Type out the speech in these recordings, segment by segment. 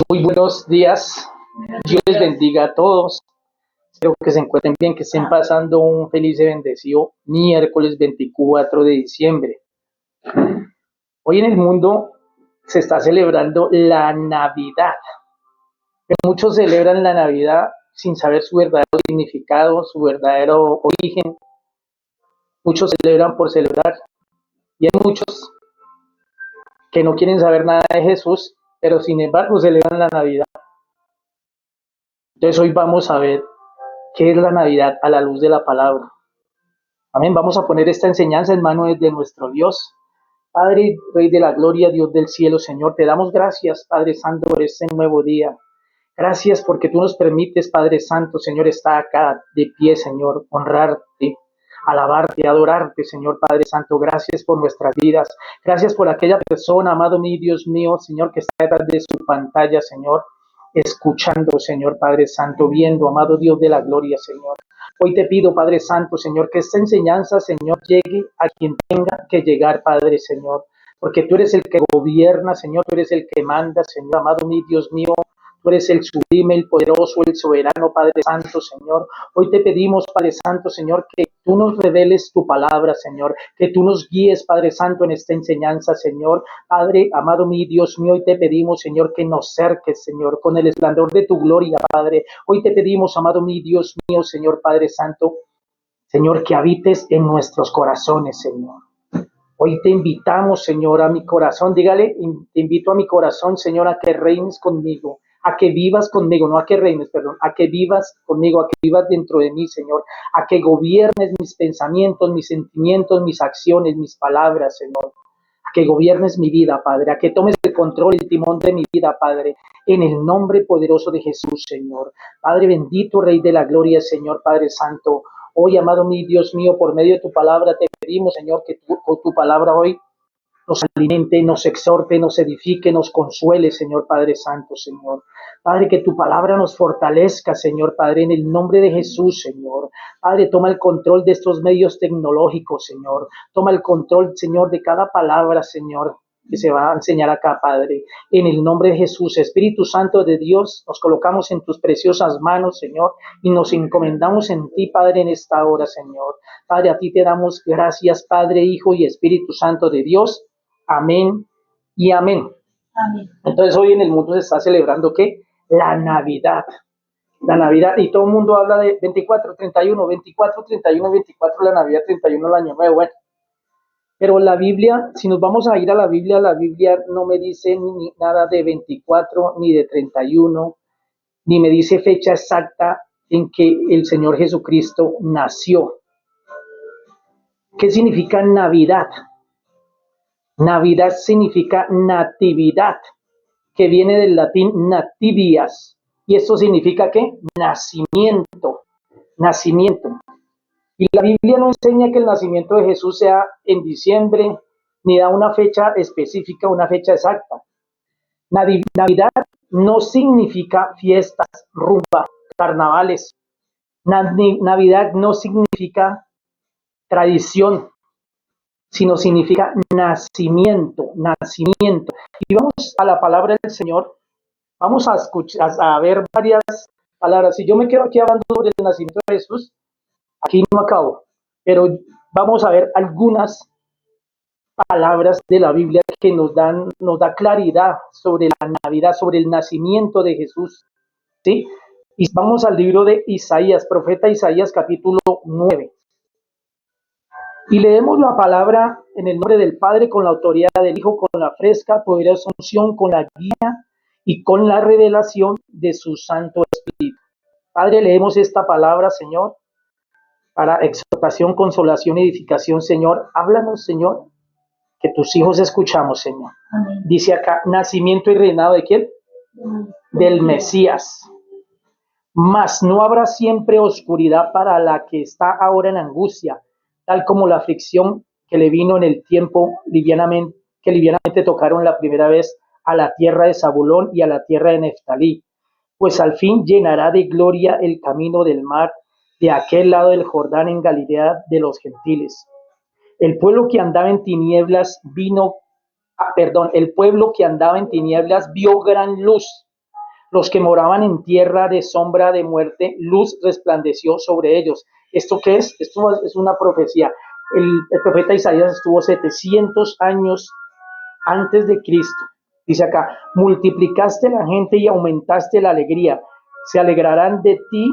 Muy buenos días. Dios les bendiga a todos. Espero que se encuentren bien, que estén pasando un feliz y bendecido miércoles 24 de diciembre. Hoy en el mundo se está celebrando la Navidad. Muchos celebran la Navidad sin saber su verdadero significado, su verdadero origen. Muchos celebran por celebrar y hay muchos que no quieren saber nada de Jesús, pero sin embargo celebran la Navidad. Entonces hoy vamos a ver qué es la Navidad a la luz de la palabra. Amén. Vamos a poner esta enseñanza en manos de nuestro Dios. Padre, Rey de la Gloria, Dios del cielo, Señor, te damos gracias, Padre Santo, por este nuevo día. Gracias porque tú nos permites, Padre Santo, Señor, estar acá de pie, Señor, honrarte, alabarte, adorarte, Señor Padre Santo. Gracias por nuestras vidas. Gracias por aquella persona, amado mío, Dios mío, Señor, que está detrás de su pantalla, Señor, escuchando, Señor Padre Santo, viendo, amado Dios de la Gloria, Señor. Hoy te pido, Padre Santo, Señor, que esta enseñanza, Señor, llegue a quien tenga que llegar, Padre, Señor, porque tú eres el que gobierna, Señor, tú eres el que manda, Señor, amado mío, Dios mío. Tú eres el sublime, el poderoso, el soberano, Padre Santo, Señor. Hoy te pedimos, Padre Santo, Señor, que tú nos reveles tu palabra, Señor, que tú nos guíes, Padre Santo, en esta enseñanza, Señor. Padre, amado mío, Dios mío, hoy te pedimos, Señor, que nos cerques, Señor, con el esplendor de tu gloria, Padre. Hoy te pedimos, amado mío, Dios mío, Señor, Padre Santo, Señor, que habites en nuestros corazones, Señor. Hoy te invitamos, Señor, a mi corazón. Dígale, te invito a mi corazón, Señor, a que reines conmigo, a que vivas conmigo, no a que reines, perdón, a que vivas conmigo, a que vivas dentro de mí, Señor, a que gobiernes mis pensamientos, mis sentimientos, mis acciones, mis palabras, Señor. A que gobiernes mi vida, Padre, a que tomes el control, el timón de mi vida, Padre, en el nombre poderoso de Jesús, Señor. Padre bendito, Rey de la Gloria, Señor, Padre Santo. Hoy, amado mi Dios mío, por medio de tu palabra te pedimos, Señor, que tu palabra hoy nos alimente, nos exhorte, nos edifique, nos consuele, Señor Padre Santo, Señor. Padre, que tu palabra nos fortalezca, Señor Padre, en el nombre de Jesús, Señor. Padre, toma el control de estos medios tecnológicos, Señor. Toma el control, Señor, de cada palabra, Señor, que se va a enseñar acá, Padre. En el nombre de Jesús, Espíritu Santo de Dios, nos colocamos en tus preciosas manos, Señor, y nos encomendamos en ti, Padre, en esta hora, Señor. Padre, a ti te damos gracias, Padre, Hijo y Espíritu Santo de Dios. Amén y amén. Amén. Entonces hoy en el mundo se está celebrando ¿qué? La Navidad. La Navidad, y todo el mundo habla de 24, 31, 24, 31, 24, la Navidad, 31, el Año Nuevo. Bueno, pero la Biblia, si nos vamos a ir a la Biblia no me dice ni nada de 24 ni de 31, ni me dice fecha exacta en que el Señor Jesucristo nació. ¿Qué significa Navidad? Navidad significa natividad, que viene del latín nativias, y esto significa ¿qué? Nacimiento, nacimiento. Y la Biblia no enseña que el nacimiento de Jesús sea en diciembre, ni da una fecha específica, una fecha exacta. Navidad no significa fiestas, rumba, carnavales. Navidad no significa tradición, sino significa nacimiento, nacimiento. Y vamos a la palabra del Señor, vamos a escuchar, a ver varias palabras. Si yo me quedo aquí hablando sobre el nacimiento de Jesús, aquí no acabo, pero vamos a ver algunas palabras de la Biblia que nos da claridad sobre la Navidad, sobre el nacimiento de Jesús, ¿sí? Y vamos al libro de Isaías, profeta Isaías, capítulo 9. Y leemos la palabra en el nombre del Padre, con la autoridad del Hijo, con la fresca, poderosa unción, con la guía y con la revelación de su Santo Espíritu. Padre, leemos esta palabra, Señor, para exhortación, consolación y edificación, Señor. Háblanos, Señor, que tus hijos escuchamos, Señor. Amén. Dice acá, nacimiento y reinado ¿de quién? Del Mesías. Mas no habrá siempre oscuridad para la que está ahora en angustia, tal como la aflicción que le vino en el tiempo que livianamente tocaron la primera vez a la tierra de Zabulón y a la tierra de Neftalí, pues al fin llenará de gloria el camino del mar de aquel lado del Jordán en Galilea de los gentiles. El pueblo que andaba en tinieblas el pueblo que andaba en tinieblas vio gran luz, Los que moraban en tierra de sombra de muerte, luz resplandeció sobre ellos. ¿Esto qué es? Esto es una profecía. El profeta Isaías estuvo 700 años antes de Cristo. Dice acá, multiplicaste la gente y aumentaste la alegría. Se alegrarán de ti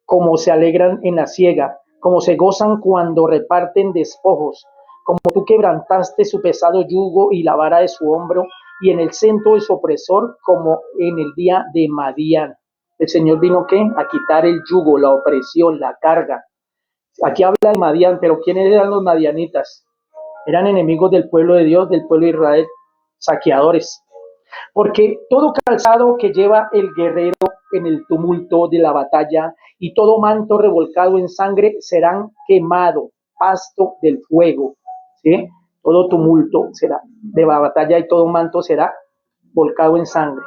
como se alegran en la siega, como se gozan cuando reparten despojos, como tú quebrantaste su pesado yugo y la vara de su hombro, y en el centro de su opresor, como en el día de Madián. El Señor vino, ¿qué? A quitar el yugo, la opresión, la carga. Aquí habla de Madián, pero ¿quiénes eran los madianitas? Eran enemigos del pueblo de Dios, del pueblo de Israel, saqueadores. Porque todo calzado que lleva el guerrero en el tumulto de la batalla y todo manto revolcado en sangre serán quemado, pasto del fuego. ¿Sí? Todo tumulto será de la batalla y todo manto será volcado en sangre.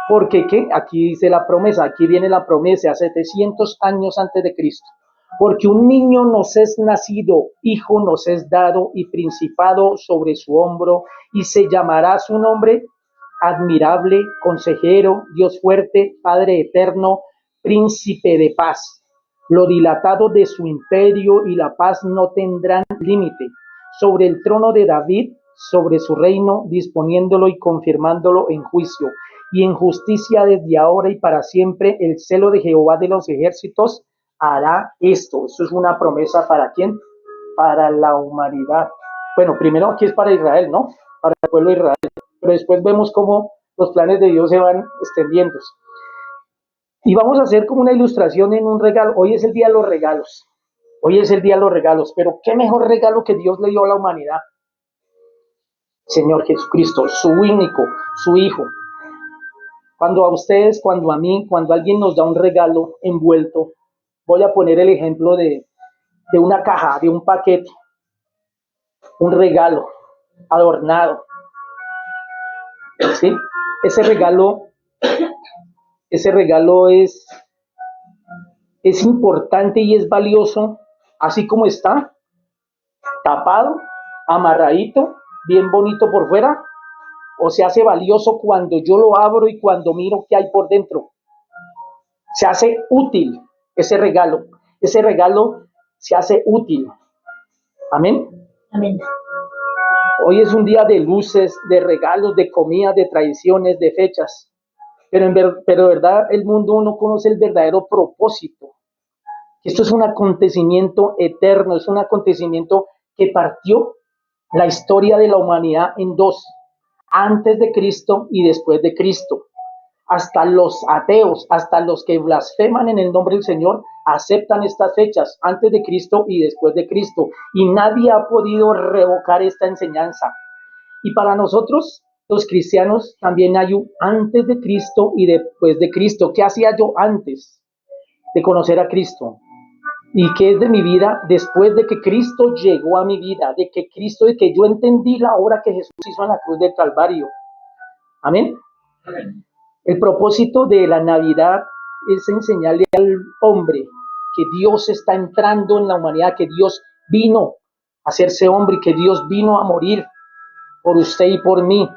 Porque ¿qué? Aquí dice la promesa, aquí viene la promesa, 700 años antes de Cristo. Porque un niño nos es nacido, hijo nos es dado y principado sobre su hombro, y se llamará su nombre admirable, consejero, Dios fuerte, Padre eterno, príncipe de paz. Lo dilatado de su imperio y la paz no tendrán límite. Sobre el trono de David, sobre su reino, disponiéndolo y confirmándolo en juicio y en justicia desde ahora y para siempre. El celo de Jehová de los ejércitos hará esto. Esto es una promesa ¿para quién? Para la humanidad. Bueno, primero aquí es para Israel, ¿no? Para el pueblo de Israel. Pero después vemos cómo los planes de Dios se van extendiendo. Y vamos a hacer como una ilustración en un regalo. Hoy es el día de los regalos. Hoy es el día de los regalos. Pero qué mejor regalo que Dios le dio a la humanidad. Señor Jesucristo, su único, su Hijo. Cuando a ustedes, cuando a mí, cuando alguien nos da un regalo envuelto, voy a poner el ejemplo de una caja, de un paquete, un regalo adornado. ¿Sí? Ese regalo es importante y es valioso, así como está, tapado, amarradito, bien bonito por fuera, o se hace valioso cuando yo lo abro y cuando miro qué hay por dentro. Se hace útil ese regalo se hace útil. Amén. Amén. Hoy es un día de luces, de regalos, de comida, de tradiciones, de fechas. Pero verdad, el mundo no conoce el verdadero propósito. Esto es un acontecimiento eterno, es un acontecimiento que partió la historia de la humanidad en dos, antes de Cristo y después de Cristo. Hasta los ateos, hasta los que blasfeman en el nombre del Señor, aceptan estas fechas, antes de Cristo y después de Cristo. Y nadie ha podido revocar esta enseñanza. Y para nosotros, los cristianos, también hay un antes de Cristo y después de Cristo. ¿Qué hacía yo antes de conocer a Cristo? ¿Y qué es de mi vida después de que Cristo llegó a mi vida? De que yo entendí la obra que Jesús hizo en la cruz del Calvario. Amén. El propósito de la Navidad es enseñarle al hombre que Dios está entrando en la humanidad, que Dios vino a hacerse hombre, que Dios vino a morir por usted y por mí.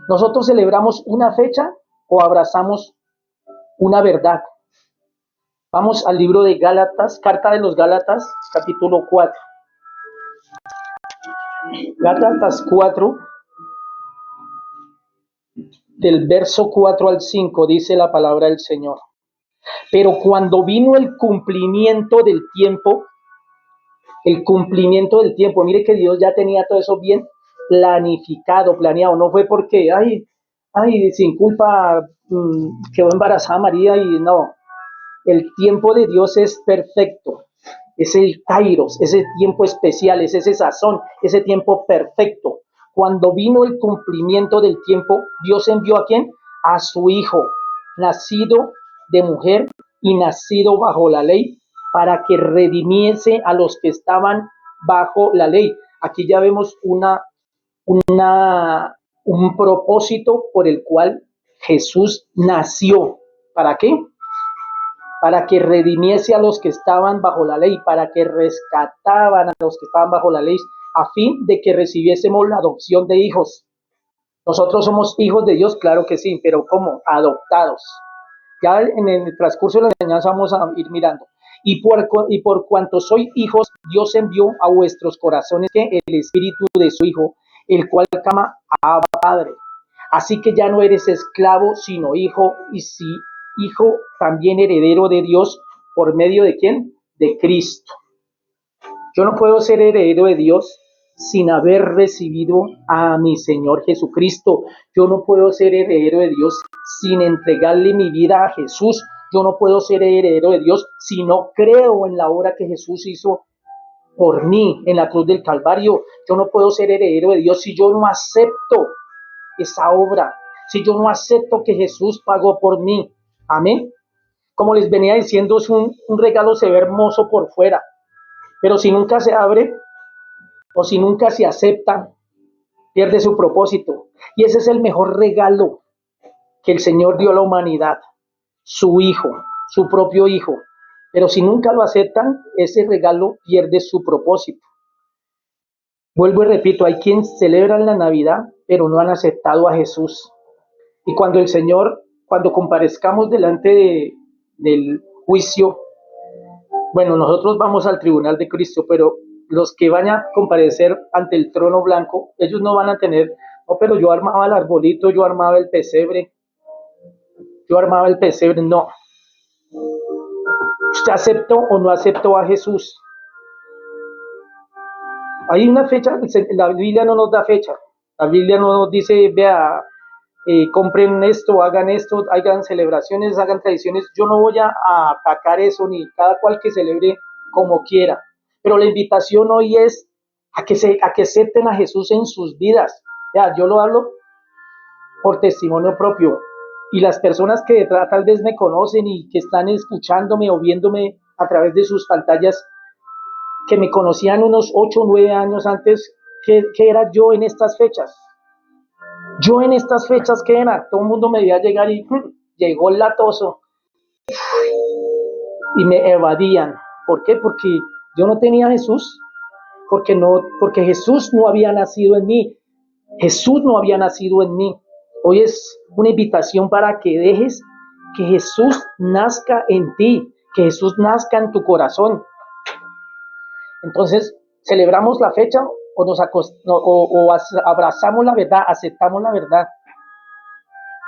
¿Nosotros celebramos una fecha o abrazamos una verdad? Vamos al libro de Gálatas, carta de los Gálatas, capítulo 4. Gálatas 4, del verso 4 al 5, dice la palabra del Señor. Pero cuando vino el cumplimiento del tiempo, mire que Dios ya tenía todo eso bien planeado, no fue porque, sin culpa quedó embarazada María y no, el tiempo de Dios es perfecto, es el kairos, ese tiempo especial, es ese sazón, ese tiempo perfecto. Cuando vino el cumplimiento del tiempo, Dios envió ¿a quién? A su Hijo, nacido de mujer y nacido bajo la ley, para que redimiese a los que estaban bajo la ley. Aquí ya vemos un propósito por el cual Jesús nació. ¿Para qué? Para que redimiese a los que estaban bajo la ley, para que rescataban a los que estaban bajo la ley, a fin de que recibiésemos la adopción de hijos. Nosotros somos hijos de Dios, claro que sí, pero ¿cómo? Adoptados. Ya en el transcurso de la enseñanza vamos a ir mirando. Y por cuanto sois hijos, Dios envió a vuestros corazones el espíritu de su Hijo, el cual clama a Padre. Así que ya no eres esclavo, sino hijo, y si hijo, también heredero de Dios, ¿por medio de quién? De Cristo. Yo no puedo ser heredero de Dios sin haber recibido a mi Señor Jesucristo. Yo no puedo ser heredero de Dios sin entregarle mi vida a Jesús. Yo no puedo ser heredero de Dios si no creo en la obra que Jesús hizo por mí en la cruz del Calvario. Yo no puedo ser heredero de Dios si yo no acepto esa obra, si yo no acepto que Jesús pagó por mí. Amén. Como les venía diciendo, es un regalo se ve hermoso por fuera, pero si nunca se abre o si nunca se acepta, pierde su propósito. Y ese es el mejor regalo que el Señor dio a la humanidad, su Hijo, su propio Hijo. Pero si nunca lo aceptan, ese regalo pierde su propósito. Vuelvo y repito, hay quienes celebran la Navidad, pero no han aceptado a Jesús. Y cuando el Señor, cuando comparezcamos del juicio, bueno, nosotros vamos al tribunal de Cristo, pero los que van a comparecer ante el trono blanco, ellos no van a tener, no, pero yo armaba el arbolito, yo armaba el pesebre, no. ¿Usted aceptó o no aceptó a Jesús? Hay una fecha, la Biblia no nos da fecha, la Biblia no nos dice, vea, compren esto, hagan celebraciones, hagan tradiciones. Yo no voy a atacar eso, ni cada cual que celebre como quiera. Pero la invitación hoy es a que acepten a Jesús en sus vidas. Ya, yo lo hablo por testimonio propio. Y las personas que tal vez me conocen y que están escuchándome o viéndome a través de sus pantallas, que me conocían unos 8 o 9 años antes, ¿qué era yo en estas fechas? Yo en estas fechas, ¿qué era? Todo el mundo me veía llegar y llegó el latoso y me evadían. ¿Por qué? Porque yo no tenía a Jesús, porque Jesús no había nacido en mí. Jesús no había nacido en mí. Hoy es una invitación para que dejes que Jesús nazca en ti, que Jesús nazca en tu corazón. Entonces, celebramos la fecha o abrazamos la verdad, aceptamos la verdad.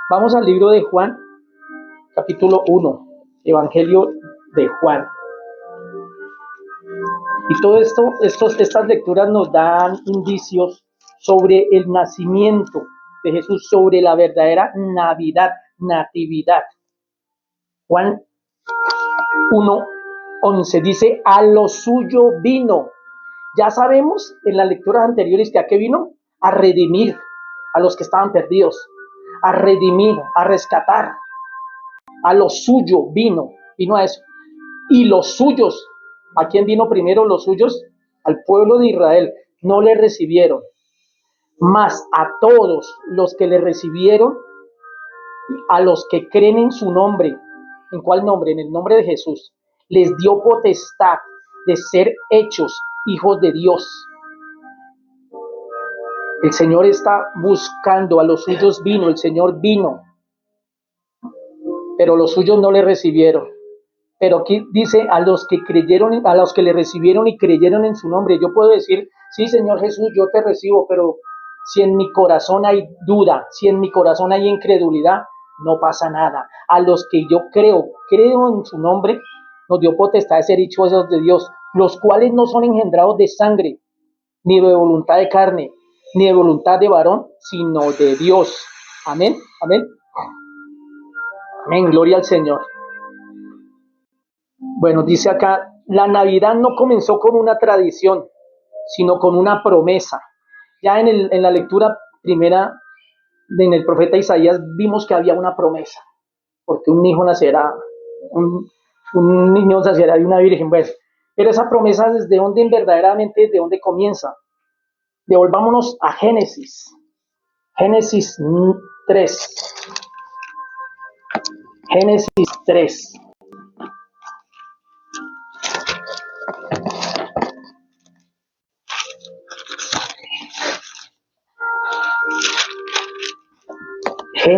Vamos al libro de Juan, capítulo 1, Evangelio de Juan. Y todo estas lecturas nos dan indicios sobre el nacimiento de Jesús, sobre la verdadera natividad. Juan 1:11 dice, a lo suyo vino. Ya sabemos en las lecturas anteriores que a qué vino, a redimir a los que estaban perdidos, a redimir, a rescatar. A lo suyo vino a eso. Y los suyos, ¿a quién vino primero los suyos? Al pueblo de Israel, no le recibieron. Mas a todos los que le recibieron, a los que creen en su nombre, ¿en cuál nombre? En el nombre de Jesús, les dio potestad de ser hechos hijos de Dios. El Señor está buscando, a los suyos vino, el Señor vino, pero los suyos no le recibieron. Pero aquí dice a los que creyeron, a los que le recibieron y creyeron en su nombre. Yo puedo decir, sí, Señor Jesús, yo te recibo, pero si en mi corazón hay duda, si en mi corazón hay incredulidad, no pasa nada. A los que yo creo en su nombre, nos dio potestad de ser hechos de Dios, los cuales no son engendrados de sangre, ni de voluntad de carne, ni de voluntad de varón, sino de Dios. Amén, amén. Amén, gloria al Señor. Bueno, dice acá, la Navidad no comenzó con una tradición, sino con una promesa. Ya en la lectura primera, en el profeta Isaías, vimos que había una promesa, porque un hijo nacerá, un niño nacerá de una virgen. Pues, pero esa promesa, ¿desde dónde verdaderamente, desde dónde comienza? Devolvámonos a Génesis. Génesis 3. Génesis 3.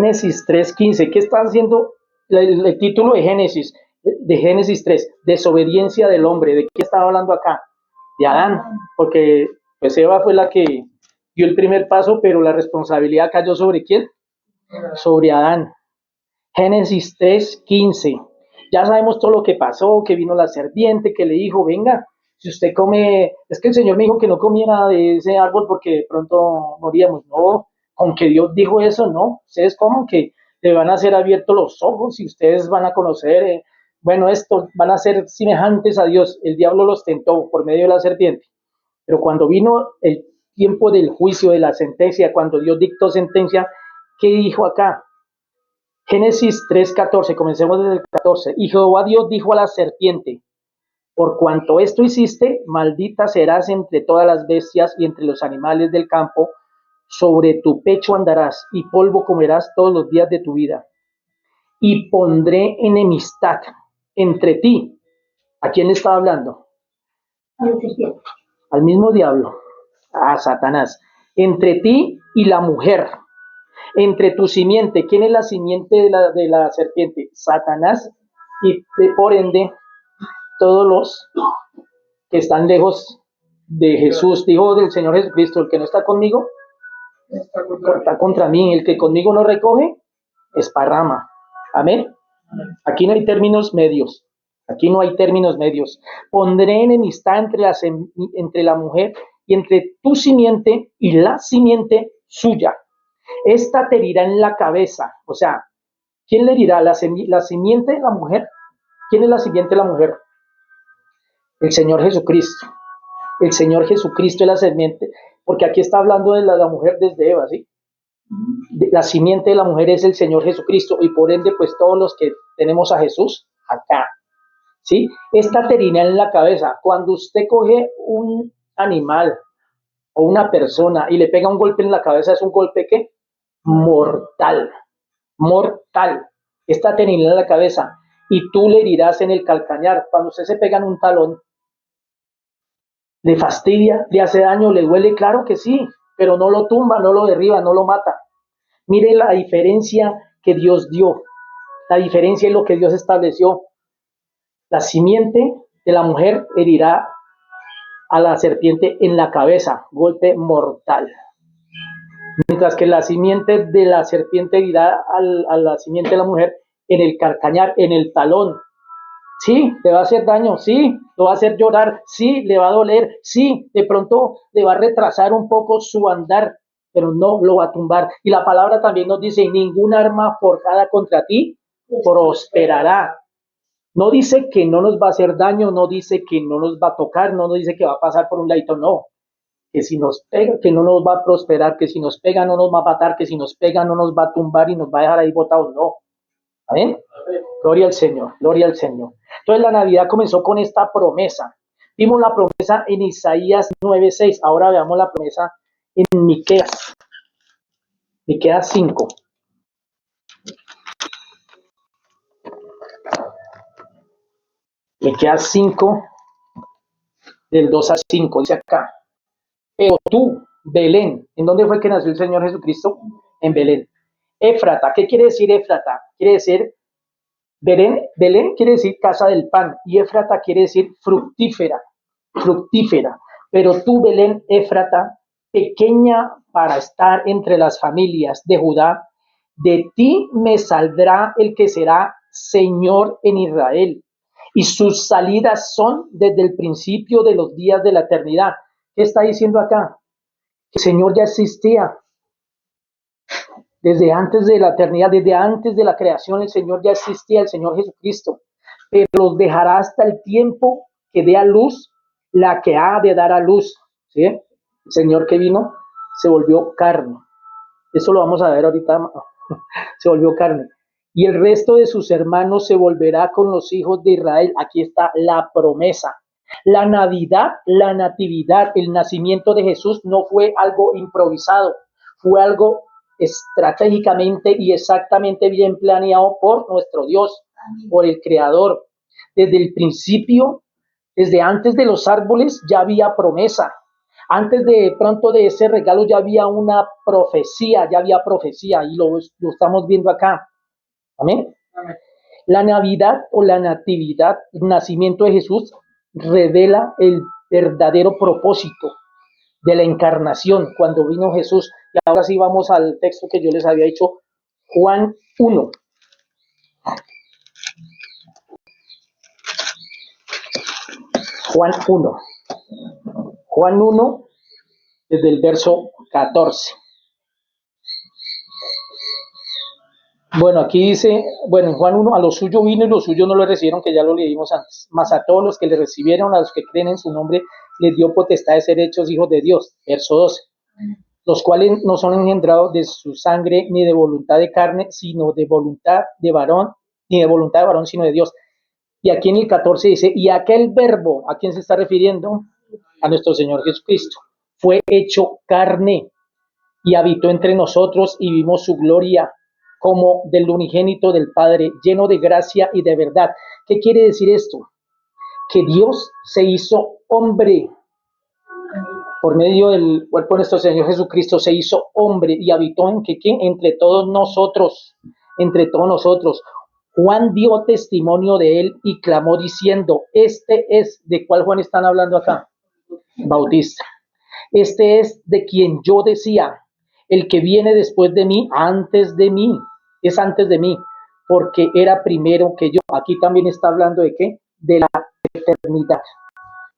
Génesis 3:15. ¿Qué está haciendo el título de Génesis 3? Desobediencia del hombre. ¿De qué estaba hablando acá? De Adán, porque pues Eva fue la que dio el primer paso, pero la responsabilidad cayó ¿sobre quién? Sobre Adán. Génesis 3:15. Ya sabemos todo lo que pasó, que vino la serpiente, que le dijo, venga, si usted come, es que el Señor me dijo que no comiera de ese árbol porque de pronto moríamos. No, aunque Dios dijo eso, no, ustedes coman que le van a ser abiertos los ojos y ustedes van a conocer, bueno, esto, van a ser semejantes a Dios. El diablo los tentó por medio de la serpiente, pero cuando vino el tiempo del juicio, de la sentencia, cuando Dios dictó sentencia, ¿qué dijo acá? Génesis 3:14, comencemos desde el 14. Y Jehová Dios dijo a la serpiente, por cuanto esto hiciste, maldita serás entre todas las bestias y entre los animales del campo, sobre tu pecho andarás y polvo comerás todos los días de tu vida. Y pondré enemistad entre ti. ¿A quién le estaba hablando? Al mismo diablo, a Satanás. Entre ti y la mujer. Entre tu simiente. ¿Quién es la simiente de la serpiente? Satanás, y por ende todos los que están lejos de Jesús. Dijo del Señor Jesucristo, el que no está conmigo está contra mí, el que conmigo no recoge esparrama. Amén. Aquí no hay términos medios. Aquí no hay términos medios. Pondré enemistad entre la mujer y entre tu simiente y la simiente suya. Esta te herirá en la cabeza. O sea, ¿quién le herirá? ¿La simiente de la mujer? ¿Quién es la simiente de la mujer? El Señor Jesucristo. El Señor Jesucristo es la simiente. Porque aquí está hablando de la mujer desde Eva, ¿sí? La simiente de la mujer es el Señor Jesucristo. Y por ende, pues todos los que tenemos a Jesús acá, ¿sí? Esta te herirá en la cabeza. Cuando usted coge un animal o una persona y le pega un golpe en la cabeza, ¿es un golpe qué? Mortal. Mortal. Esta te herirá en la cabeza y tú le herirás en el calcañar. Cuando usted se pega en un talón, ¿le fastidia? ¿Le hace daño? ¿Le duele? Claro que sí, pero no lo tumba, no lo derriba, no lo mata. Mire la diferencia que Dios dio. La diferencia es lo que Dios estableció. La simiente de la mujer herirá a la serpiente en la cabeza, golpe mortal. Mientras que la simiente de la serpiente herirá a la simiente de la mujer en el calcañar, en el talón. Sí, le va a hacer daño, sí, lo va a hacer llorar, sí, le va a doler, sí, de pronto le va a retrasar un poco su andar, pero no lo va a tumbar. Y la palabra también nos dice, ningún arma forjada contra ti prosperará. No dice que no nos va a hacer daño, no dice que no nos va a tocar, no nos dice que va a pasar por un ladito, no. Que si nos pega, que no nos va a prosperar, que si nos pega no nos va a matar, que si nos pega no nos va a tumbar y nos va a dejar ahí botados, no. ¿Amén? Gloria al Señor, gloria al Señor. Entonces la Navidad comenzó con esta promesa. Vimos la promesa en Isaías 9:6. Ahora veamos la promesa en Miqueas. Miqueas 5. Miqueas 5, del 2 al 5, dice acá. Pero tú, Belén, ¿en dónde fue que nació el Señor Jesucristo? En Belén. Éfrata, ¿qué quiere decir Éfrata? Quiere decir Belén quiere decir casa del pan y Éfrata quiere decir fructífera, fructífera. Pero tú, Belén, Éfrata, pequeña para estar entre las familias de Judá, de ti me saldrá el que será Señor en Israel, y sus salidas son desde el principio de los días de la eternidad. ¿Qué está diciendo acá? El Señor ya existía. Desde antes de la eternidad, desde antes de la creación, el Señor ya existía, el Señor Jesucristo. Pero los dejará hasta el tiempo que dé a luz la que ha de dar a luz. ¿Sí? El Señor que vino se volvió carne. Eso lo vamos a ver ahorita. Se volvió carne. Y el resto de sus hermanos se volverá con los hijos de Israel. Aquí está la promesa. La Navidad, la natividad, el nacimiento de Jesús no fue algo improvisado. Fue algo estratégicamente y exactamente bien planeado por nuestro Dios, por el Creador. Desde el principio, desde antes de los árboles, ya había promesa. Antes de pronto de ese regalo ya había una profecía, y lo estamos viendo acá. Amén. Amén. La Navidad o la Natividad, el nacimiento de Jesús, revela el verdadero propósito de la encarnación cuando vino Jesús. Y ahora sí vamos al texto que yo les había dicho, Juan 1. Juan 1. Juan 1, desde el verso 14. Bueno, aquí dice, bueno, en Juan 1, a lo suyo vino y los suyos no lo recibieron, que ya lo leímos antes. Mas a todos los que le recibieron, a los que creen en su nombre, les dio potestad de ser hechos hijos de Dios. Verso 12. Los cuales no son engendrados de su sangre, ni de voluntad de carne, sino de voluntad de varón, ni de voluntad de varón, sino de Dios. Y aquí en el 14 dice, y aquel verbo, ¿a quién se está refiriendo? A nuestro Señor Jesucristo. Fue hecho carne y habitó entre nosotros y vimos su gloria como del unigénito del Padre, lleno de gracia y de verdad. ¿Qué quiere decir esto? Que Dios se hizo hombre por medio del cuerpo de nuestro Señor Jesucristo, se hizo hombre y habitó en ¿qué? Entre todos nosotros, entre todos nosotros. Juan dio testimonio de él y clamó diciendo, este es, ¿de cuál Juan están hablando acá? Bautista. Este es de quien yo decía, el que viene después de mí, es antes de mí, porque era primero que yo. Aquí también está hablando de qué? De la eternidad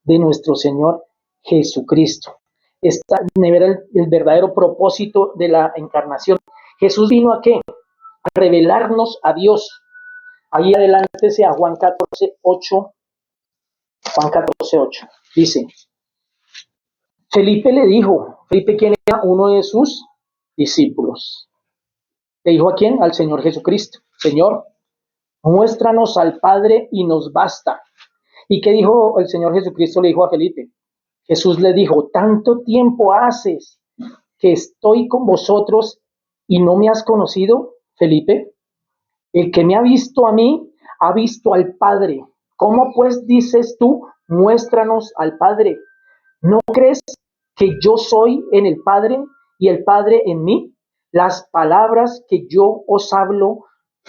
de nuestro Señor Jesucristo. Esta era el verdadero propósito de la encarnación. Jesús vino a qué? A revelarnos a Dios. Ahí adelante sea Juan 14:8. Juan 14:8. Dice, Felipe le dijo, Felipe, ¿quién era? Uno de sus discípulos. ¿Le dijo a quién? Al Señor Jesucristo. Señor, muéstranos al Padre y nos basta. ¿Y qué dijo el Señor Jesucristo? Le dijo a Felipe. Jesús le dijo, tanto tiempo haces que estoy con vosotros y no me has conocido, Felipe. El que me ha visto a mí, ha visto al Padre. ¿Cómo pues dices tú, muéstranos al Padre? ¿No crees que yo soy en el Padre y el Padre en mí? Las palabras que yo os hablo,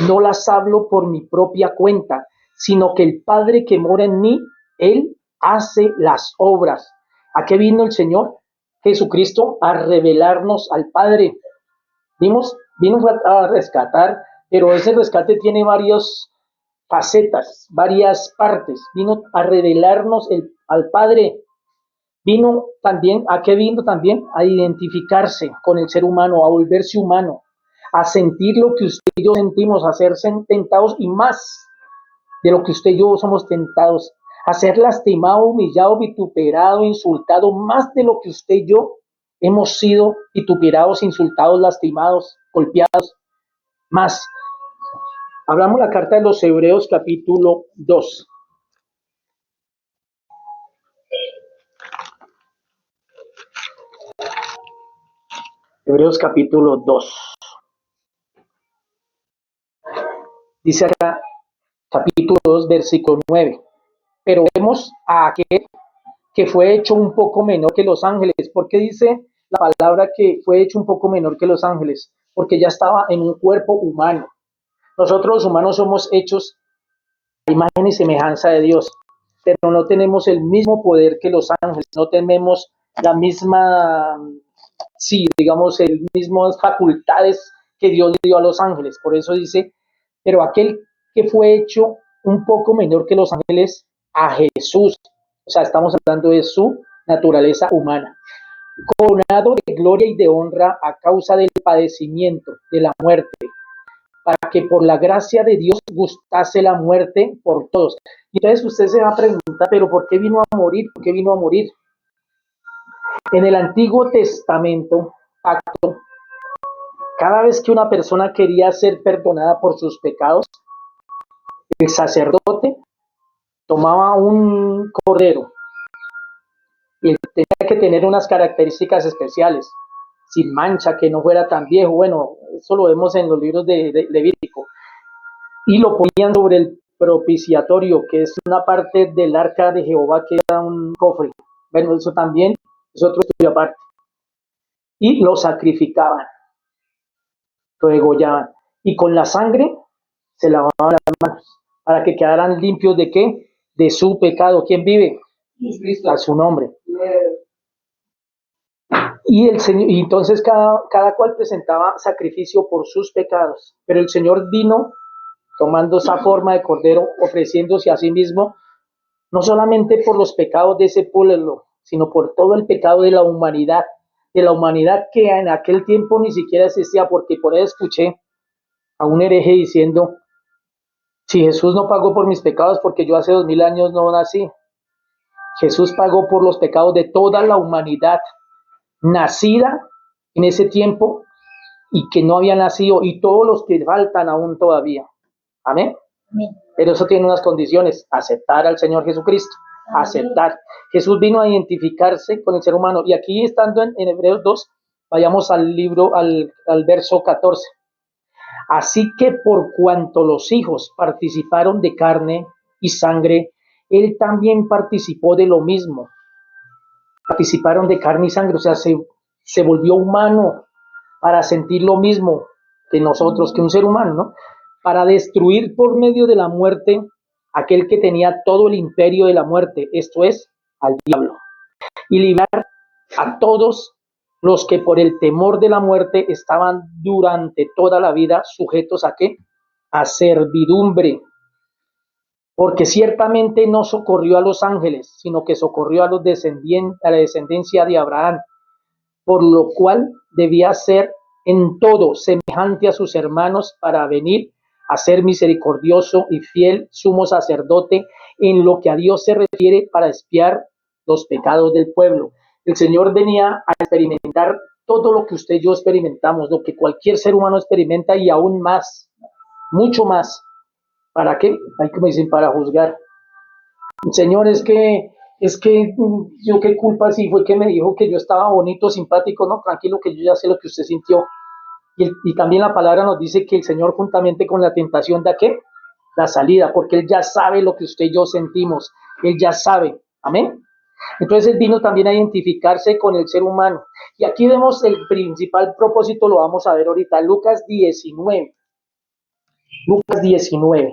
no las hablo por mi propia cuenta, sino que el Padre que mora en mí, Él hace las obras. ¿A qué vino el Señor Jesucristo? A revelarnos al Padre. Vino a rescatar, pero ese rescate tiene varias facetas, varias partes. Vino a revelarnos al Padre. Vino también, ¿a qué vino también? A identificarse con el ser humano, a volverse humano, a sentir lo que usted y yo sentimos, a ser tentados y más de lo que usted y yo somos tentados, a ser lastimado, humillado, vituperado, insultado, más de lo que usted y yo hemos sido vituperados, insultados, lastimados, golpeados, más. Hablamos la carta de los Hebreos capítulo 2. Hebreos capítulo 2. Dice acá, capítulo 2, versículo 9. Pero vemos a aquel que fue hecho un poco menor que los ángeles. ¿Por qué dice la palabra que fue hecho un poco menor que los ángeles? Porque ya estaba en un cuerpo humano. Nosotros los humanos somos hechos a imagen y semejanza de Dios, pero no tenemos el mismo poder que los ángeles, no tenemos la misma, sí, digamos, el mismas facultades que Dios le dio a los ángeles. Por eso dice, pero aquel que fue hecho un poco menor que los ángeles, a Jesús. O sea, estamos hablando de su naturaleza humana. Coronado de gloria y de honra a causa del padecimiento, de la muerte, para que por la gracia de Dios gustase la muerte por todos. Y entonces usted se va a preguntar, pero ¿por qué vino a morir? ¿Por qué vino a morir? En el Antiguo Testamento, pacto, cada vez que una persona quería ser perdonada por sus pecados, el sacerdote tomaba un cordero y tenía que tener unas características especiales, sin mancha, que no fuera tan viejo. Bueno, eso lo vemos en los libros de Levítico. Y lo ponían sobre el propiciatorio, que es una parte del arca de Jehová que era un cofre. Bueno, eso también es otro estudio aparte, y lo sacrificaban, lo degollaban, y con la sangre se lavaban las manos, para que quedaran limpios ¿de qué? De su pecado. ¿Quién vive? Cristo. A su nombre. Y el Señor, y entonces cada cual presentaba sacrificio por sus pecados, pero el Señor vino tomando esa forma de cordero, ofreciéndose a sí mismo, no solamente por los pecados de ese pueblo, sino por todo el pecado de la humanidad que en aquel tiempo ni siquiera existía, porque por ahí escuché a un hereje diciendo, si Jesús no pagó por mis pecados, porque yo hace 2000 años no nací. Jesús pagó por los pecados de toda la humanidad, nacida en ese tiempo y que no había nacido, y todos los que faltan aún todavía. Amén. Amén. Pero eso tiene unas condiciones: aceptar al Señor Jesucristo, amén. Aceptar. Jesús vino a identificarse con el ser humano. Y aquí, estando en Hebreos 2, vayamos al libro, al verso 14. Así que por cuanto los hijos participaron de carne y sangre, él también participó de lo mismo. Participaron de carne y sangre, o sea, se volvió humano para sentir lo mismo que nosotros, que un ser humano, ¿no? Para destruir por medio de la muerte aquel que tenía todo el imperio de la muerte, esto es, al diablo, y librar a todos los que por el temor de la muerte estaban durante toda la vida sujetos ¿a qué? A servidumbre. Porque ciertamente no socorrió a los ángeles, sino que socorrió a la descendencia de Abraham, por lo cual debía ser en todo semejante a sus hermanos para venir a ser misericordioso y fiel sumo sacerdote en lo que a Dios se refiere para expiar los pecados del pueblo. El Señor venía a experimentar todo lo que usted y yo experimentamos, lo que cualquier ser humano experimenta y aún más, mucho más. ¿Para qué? Hay como dicen, para juzgar. Señor, es que yo qué culpa si fue que me dijo que yo estaba bonito, simpático, no, tranquilo que yo ya sé lo que usted sintió. Y también la palabra nos dice que el Señor juntamente con la tentación da ¿qué? La salida, porque Él ya sabe lo que usted y yo sentimos, Él ya sabe, amén. Entonces Él vino también a identificarse con el ser humano. Y aquí vemos el principal propósito, lo vamos a ver ahorita, Lucas 19. Lucas 19.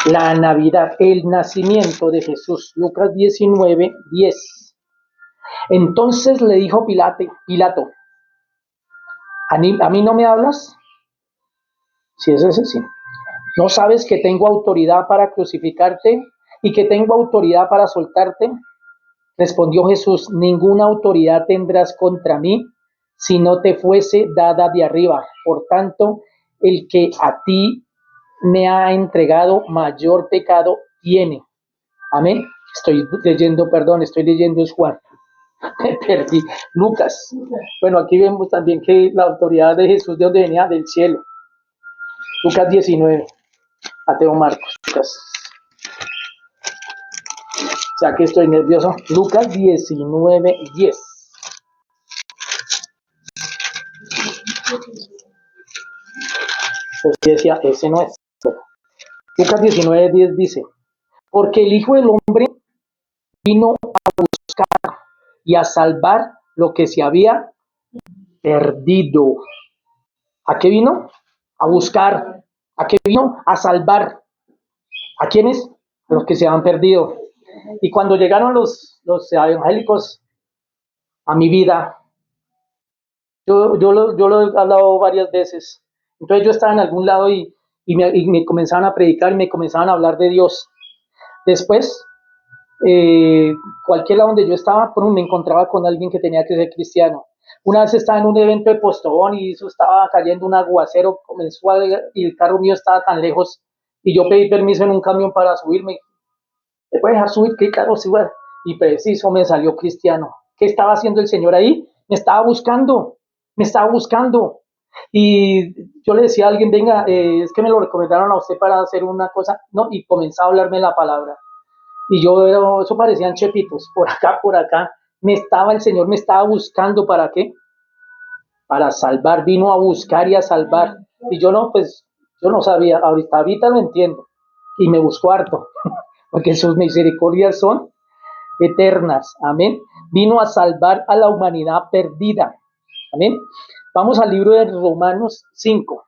La Navidad, el nacimiento de Jesús. Lucas 19, 10. Entonces le dijo Pilato, ¿a mí no me hablas? Si es ese, sí. ¿No sabes que tengo autoridad para crucificarte y que tengo autoridad para soltarte? Respondió Jesús, ninguna autoridad tendrás contra mí si no te fuese dada de arriba. Por tanto, el que a ti me ha entregado mayor pecado tiene. Amén. Estoy leyendo es Juan. Me perdí. Lucas. Bueno, aquí vemos también que la autoridad de Jesús, ¿de dónde venía? Del cielo. Lucas 19. Mateo, Marcos. Lucas. O sea que estoy nervioso. Lucas 19, 10. Pues decía, ese no es. Lucas 19, 10 dice, porque el Hijo del Hombre vino a buscar y a salvar lo que se había perdido. ¿A qué vino? A buscar. ¿A qué vino? A salvar. ¿A quiénes? A los que se han perdido. Y cuando llegaron los evangélicos a mi vida, yo lo he hablado varias veces. Entonces yo estaba en algún lado y me comenzaban a predicar y me comenzaban a hablar de Dios. Después, cualquier lado donde yo estaba, me encontraba con alguien que tenía que ser cristiano. Una vez estaba en un evento de Postobón y eso estaba cayendo un aguacero, y el carro mío estaba tan lejos y yo pedí permiso en un camión para subirme. ¿Me puede dejar subir? ¿Qué carro se va? Y preciso me salió cristiano. ¿Qué estaba haciendo el Señor ahí? Me estaba buscando. Y yo le decía a alguien, venga, es que me lo recomendaron a usted para hacer una cosa, no, y comenzaba a hablarme la palabra. Y eso parecían chepitos, por acá. El Señor me estaba buscando, ¿para qué? Para salvar, vino a buscar y a salvar. Y yo no sabía, ahorita lo entiendo. Y me buscó harto, porque sus misericordias son eternas. Amén. Vino a salvar a la humanidad perdida. Amén. Vamos al libro de Romanos 5.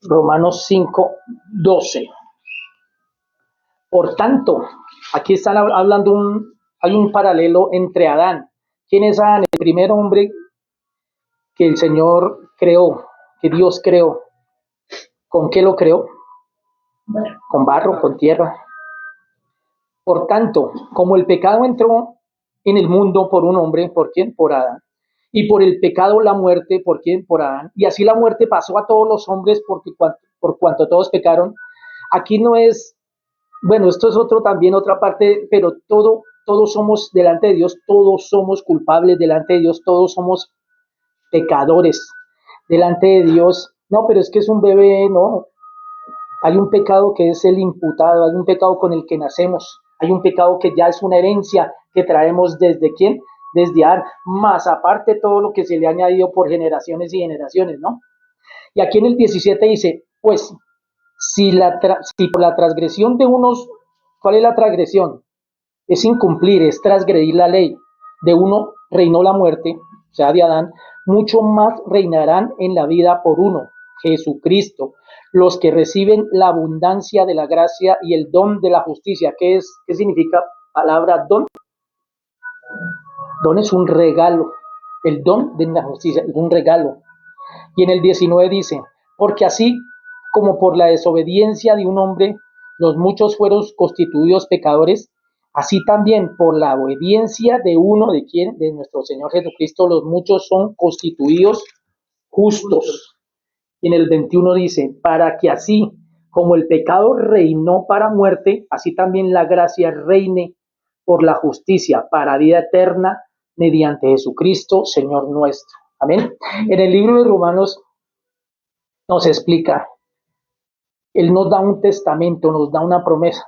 Romanos 5:12. Por tanto, aquí están hablando hay un paralelo entre Adán. ¿Quién es Adán? El primer hombre que el Señor creó, que Dios creó. ¿Con qué lo creó? Con barro, con tierra. Por tanto, como el pecado entró en el mundo por un hombre, ¿por quién? Por Adán. Y por el pecado la muerte, ¿por quién? Por Adán. Y así la muerte pasó a todos los hombres por cuanto todos pecaron. Aquí no es, bueno, esto es también otra parte, pero todos somos delante de Dios, todos somos culpables delante de Dios, todos somos pecadores delante de Dios. No, pero es que es un bebé, no. Hay un pecado que es el imputado, hay un pecado con el que nacemos, hay un pecado que ya es una herencia que traemos desde quién, desde Adán, más aparte todo lo que se le ha añadido por generaciones y generaciones, ¿no? Y aquí en el 17 dice, pues, si por la transgresión de unos, ¿cuál es la transgresión? Es incumplir, es transgredir la ley. De uno reinó la muerte, o sea, de Adán, mucho más reinarán en la vida por uno, Jesucristo, los que reciben la abundancia de la gracia y el don de la justicia. ¿Qué significa palabra don? Don es un regalo, el don de la justicia es un regalo. Y en el 19 dice, porque así como por la desobediencia de un hombre los muchos fueron constituidos pecadores, así también por la obediencia de uno, ¿de quién? De nuestro Señor Jesucristo, los muchos son constituidos justos. Y en el 21 dice, para que así como el pecado reinó para muerte, así también la gracia reine por la justicia para vida eterna mediante Jesucristo, Señor nuestro. Amén. En el libro de Romanos nos explica, Él nos da un testamento, nos da una promesa.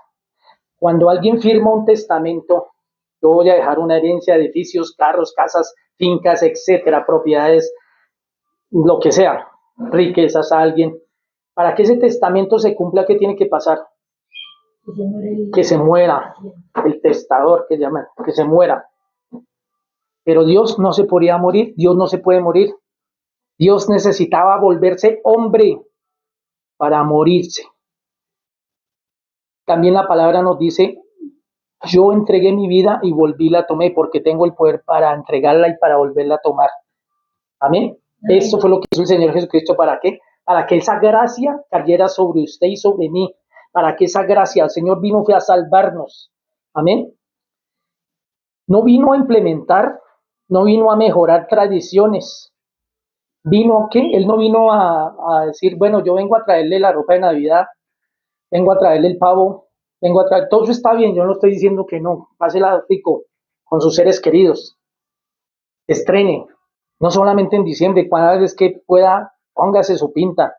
Cuando alguien firma un testamento, yo voy a dejar una herencia, edificios, carros, casas, fincas, etcétera, propiedades, lo que sea, riquezas a alguien. Para que ese testamento se cumpla, ¿qué tiene que pasar? Que se muera el testador, que llaman, que se muera. Pero Dios no se podía morir, Dios no se puede morir. Dios necesitaba volverse hombre para morirse. También la palabra nos dice, yo entregué mi vida y volví la tomé porque tengo el poder para entregarla y para volverla a tomar. Amén. Esto fue lo que hizo el Señor Jesucristo. ¿Para qué? Para que esa gracia cayera sobre usted y sobre mí. Para que esa gracia, el Señor vino fue a salvarnos. Amén. No vino a implementar, no vino a mejorar tradiciones. ¿Vino qué? Él no vino a decir, bueno, yo vengo a traerle la ropa de Navidad, vengo a traerle el pavo, vengo a traer, todo eso está bien, yo no estoy diciendo que no, pásela rico con sus seres queridos, estrene, no solamente en diciembre, cada vez que pueda, póngase su pinta,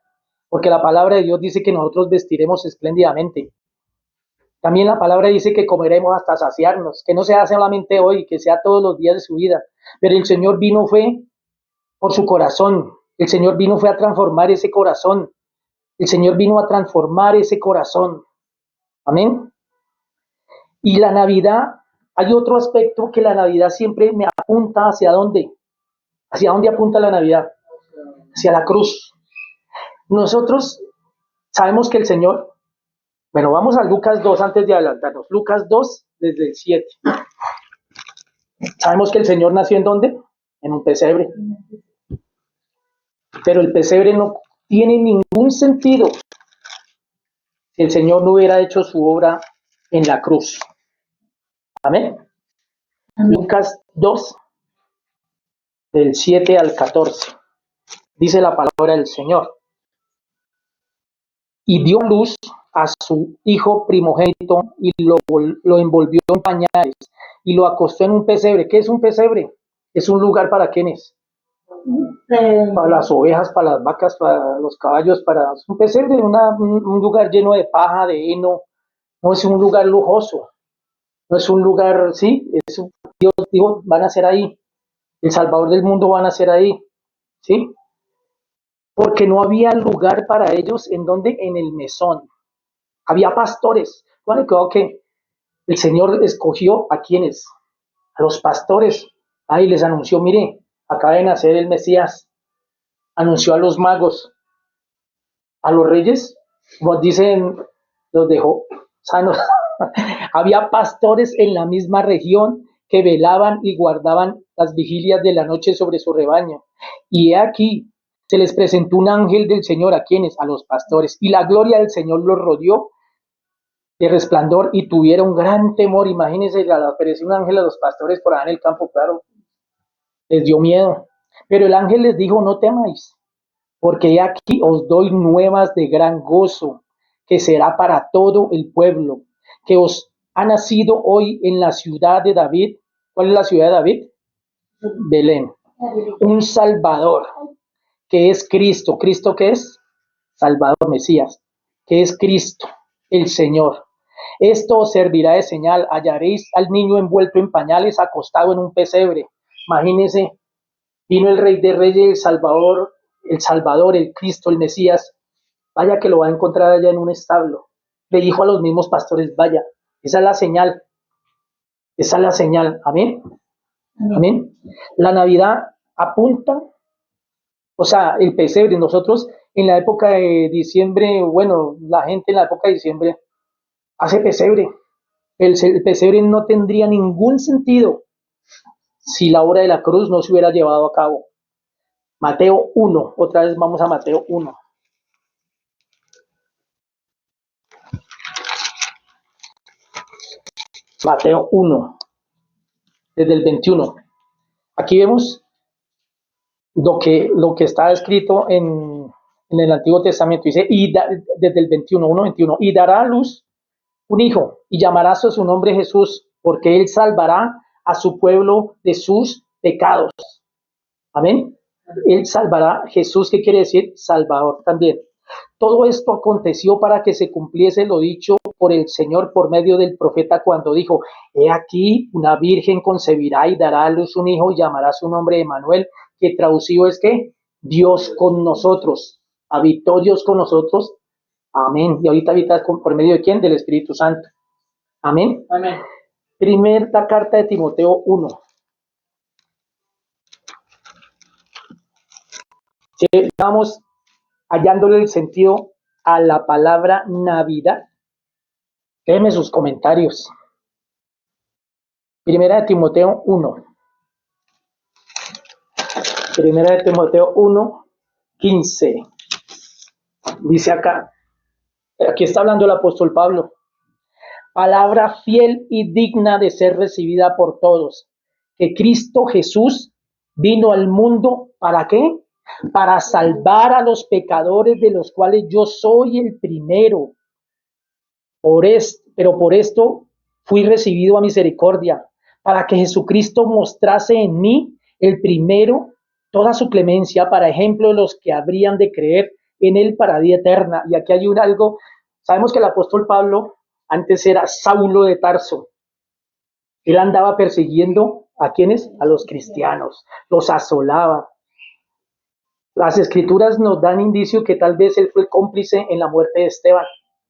porque la palabra de Dios dice que nosotros vestiremos espléndidamente. También la palabra dice que comeremos hasta saciarnos, que no sea solamente hoy, que sea todos los días de su vida, pero el Señor vino fue por su corazón, el Señor vino fue a transformar ese corazón, el Señor vino a transformar ese corazón. Amén. Y la Navidad, hay otro aspecto que la Navidad siempre me apunta hacia dónde. ¿Hacia dónde apunta la Navidad? Hacia la cruz. Nosotros sabemos que el Señor, bueno, vamos a Lucas 2 antes de adelantarnos. Lucas 2 desde el 7. Sabemos que el Señor nació en dónde? En un pesebre. Pero el pesebre no tiene ningún sentido si el Señor no hubiera hecho su obra en la cruz. Amén. Lucas 2 del 7 al 14. Dice la palabra del Señor. Y dio luz a su hijo primogénito y lo envolvió en pañales y lo acostó en un pesebre. ¿Qué es un pesebre? Es un lugar para quiénes. Para las ovejas, para las vacas, para los caballos, para un pesebre, un lugar lleno de paja, de heno. No es un lugar lujoso, no es un lugar, sí, Dios dijo, van a ser ahí, el Salvador del mundo van a ser ahí, ¿sí? porque no había lugar para ellos en donde, en el mesón. Había pastores. Bueno, creo que el Señor escogió a quienes, a los pastores. Ahí les anunció, mire, acaba de nacer el Mesías. Anunció a los magos, a los reyes, como dicen, los dejó sanos. Había pastores en la misma región que velaban y guardaban las vigilias de la noche sobre su rebaño. Y he aquí, se les presentó un ángel del Señor a quienes, a los pastores, y la gloria del Señor los rodeó de resplandor y tuvieron gran temor. Imagínense, le apareció un ángel a los pastores por allá en el campo, claro, les dio miedo. Pero el ángel les dijo, no temáis, porque aquí os doy nuevas de gran gozo, que será para todo el pueblo, que os ha nacido hoy en la ciudad de David. ¿Cuál es la ciudad de David? Belén. Un Salvador, que es Cristo. ¿Cristo qué es? Salvador, Mesías, que es Cristo, el Señor. Esto os servirá de señal. Hallaréis al niño envuelto en pañales, acostado en un pesebre. Imagínense, vino el Rey de Reyes, el Salvador, el Cristo, el Mesías. Vaya que lo va a encontrar allá en un establo. Le dijo a los mismos pastores, vaya, esa es la señal. Esa es la señal. Amén. Amén. La Navidad apunta, o sea, el pesebre. Nosotros en la época de diciembre, bueno, la gente en la época de diciembre hace pesebre. El pesebre no tendría ningún sentido si la obra de la cruz no se hubiera llevado a cabo. Mateo 1, otra vez vamos a Mateo 1. Mateo 1, desde el 21. Aquí vemos lo que está escrito en el Antiguo Testamento. Dice, desde el 21, 1:21, y dará a luz un hijo, y llamará su nombre Jesús, porque él salvará a su pueblo de sus pecados. Amén. Él salvará. Jesús, ¿qué quiere decir? Salvador también. Todo esto aconteció para que se cumpliese lo dicho por el Señor por medio del profeta cuando dijo, he aquí una virgen concebirá y dará a luz un hijo y llamará su nombre Emmanuel, que traducido es que Dios con nosotros. Habitó Dios con nosotros. Amén. Y ahorita habita por medio de quién? Del Espíritu Santo. Amén. Amén. Primera carta de Timoteo 1. Vamos hallándole el sentido a la palabra Navidad. Déjenme sus comentarios. Primera de Timoteo 1. Primera de Timoteo 1:15. Dice acá, aquí está hablando el apóstol Pablo. Palabra fiel y digna de ser recibida por todos. Que Cristo Jesús vino al mundo, ¿para qué? Para salvar a los pecadores, de los cuales yo soy el primero. Pero por esto fui recibido a misericordia, para que Jesucristo mostrase en mí el primero toda su clemencia, para ejemplo de los que habrían de creer en él para vida eterna. Y aquí hay algo, sabemos que el apóstol Pablo antes era Saulo de Tarso. Él andaba persiguiendo ¿a quiénes? A los cristianos, los asolaba. Las escrituras nos dan indicio que tal vez él fue el cómplice en la muerte de Esteban,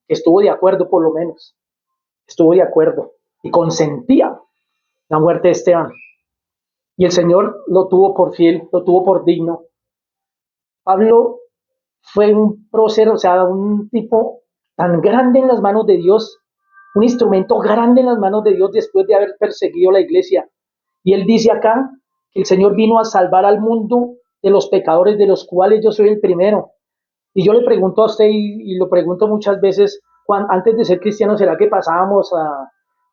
que estuvo de acuerdo por lo menos. Estuvo de acuerdo y consentía la muerte de Esteban. Y el Señor lo tuvo por fiel, lo tuvo por digno. Pablo fue un prócer, o sea, un tipo tan grande en las manos de Dios, un instrumento grande en las manos de Dios después de haber perseguido la iglesia. Y él dice acá que el Señor vino a salvar al mundo de los pecadores, de los cuales yo soy el primero. Y yo le pregunto a usted, y lo pregunto muchas veces, antes de ser cristianos, ¿será que pasábamos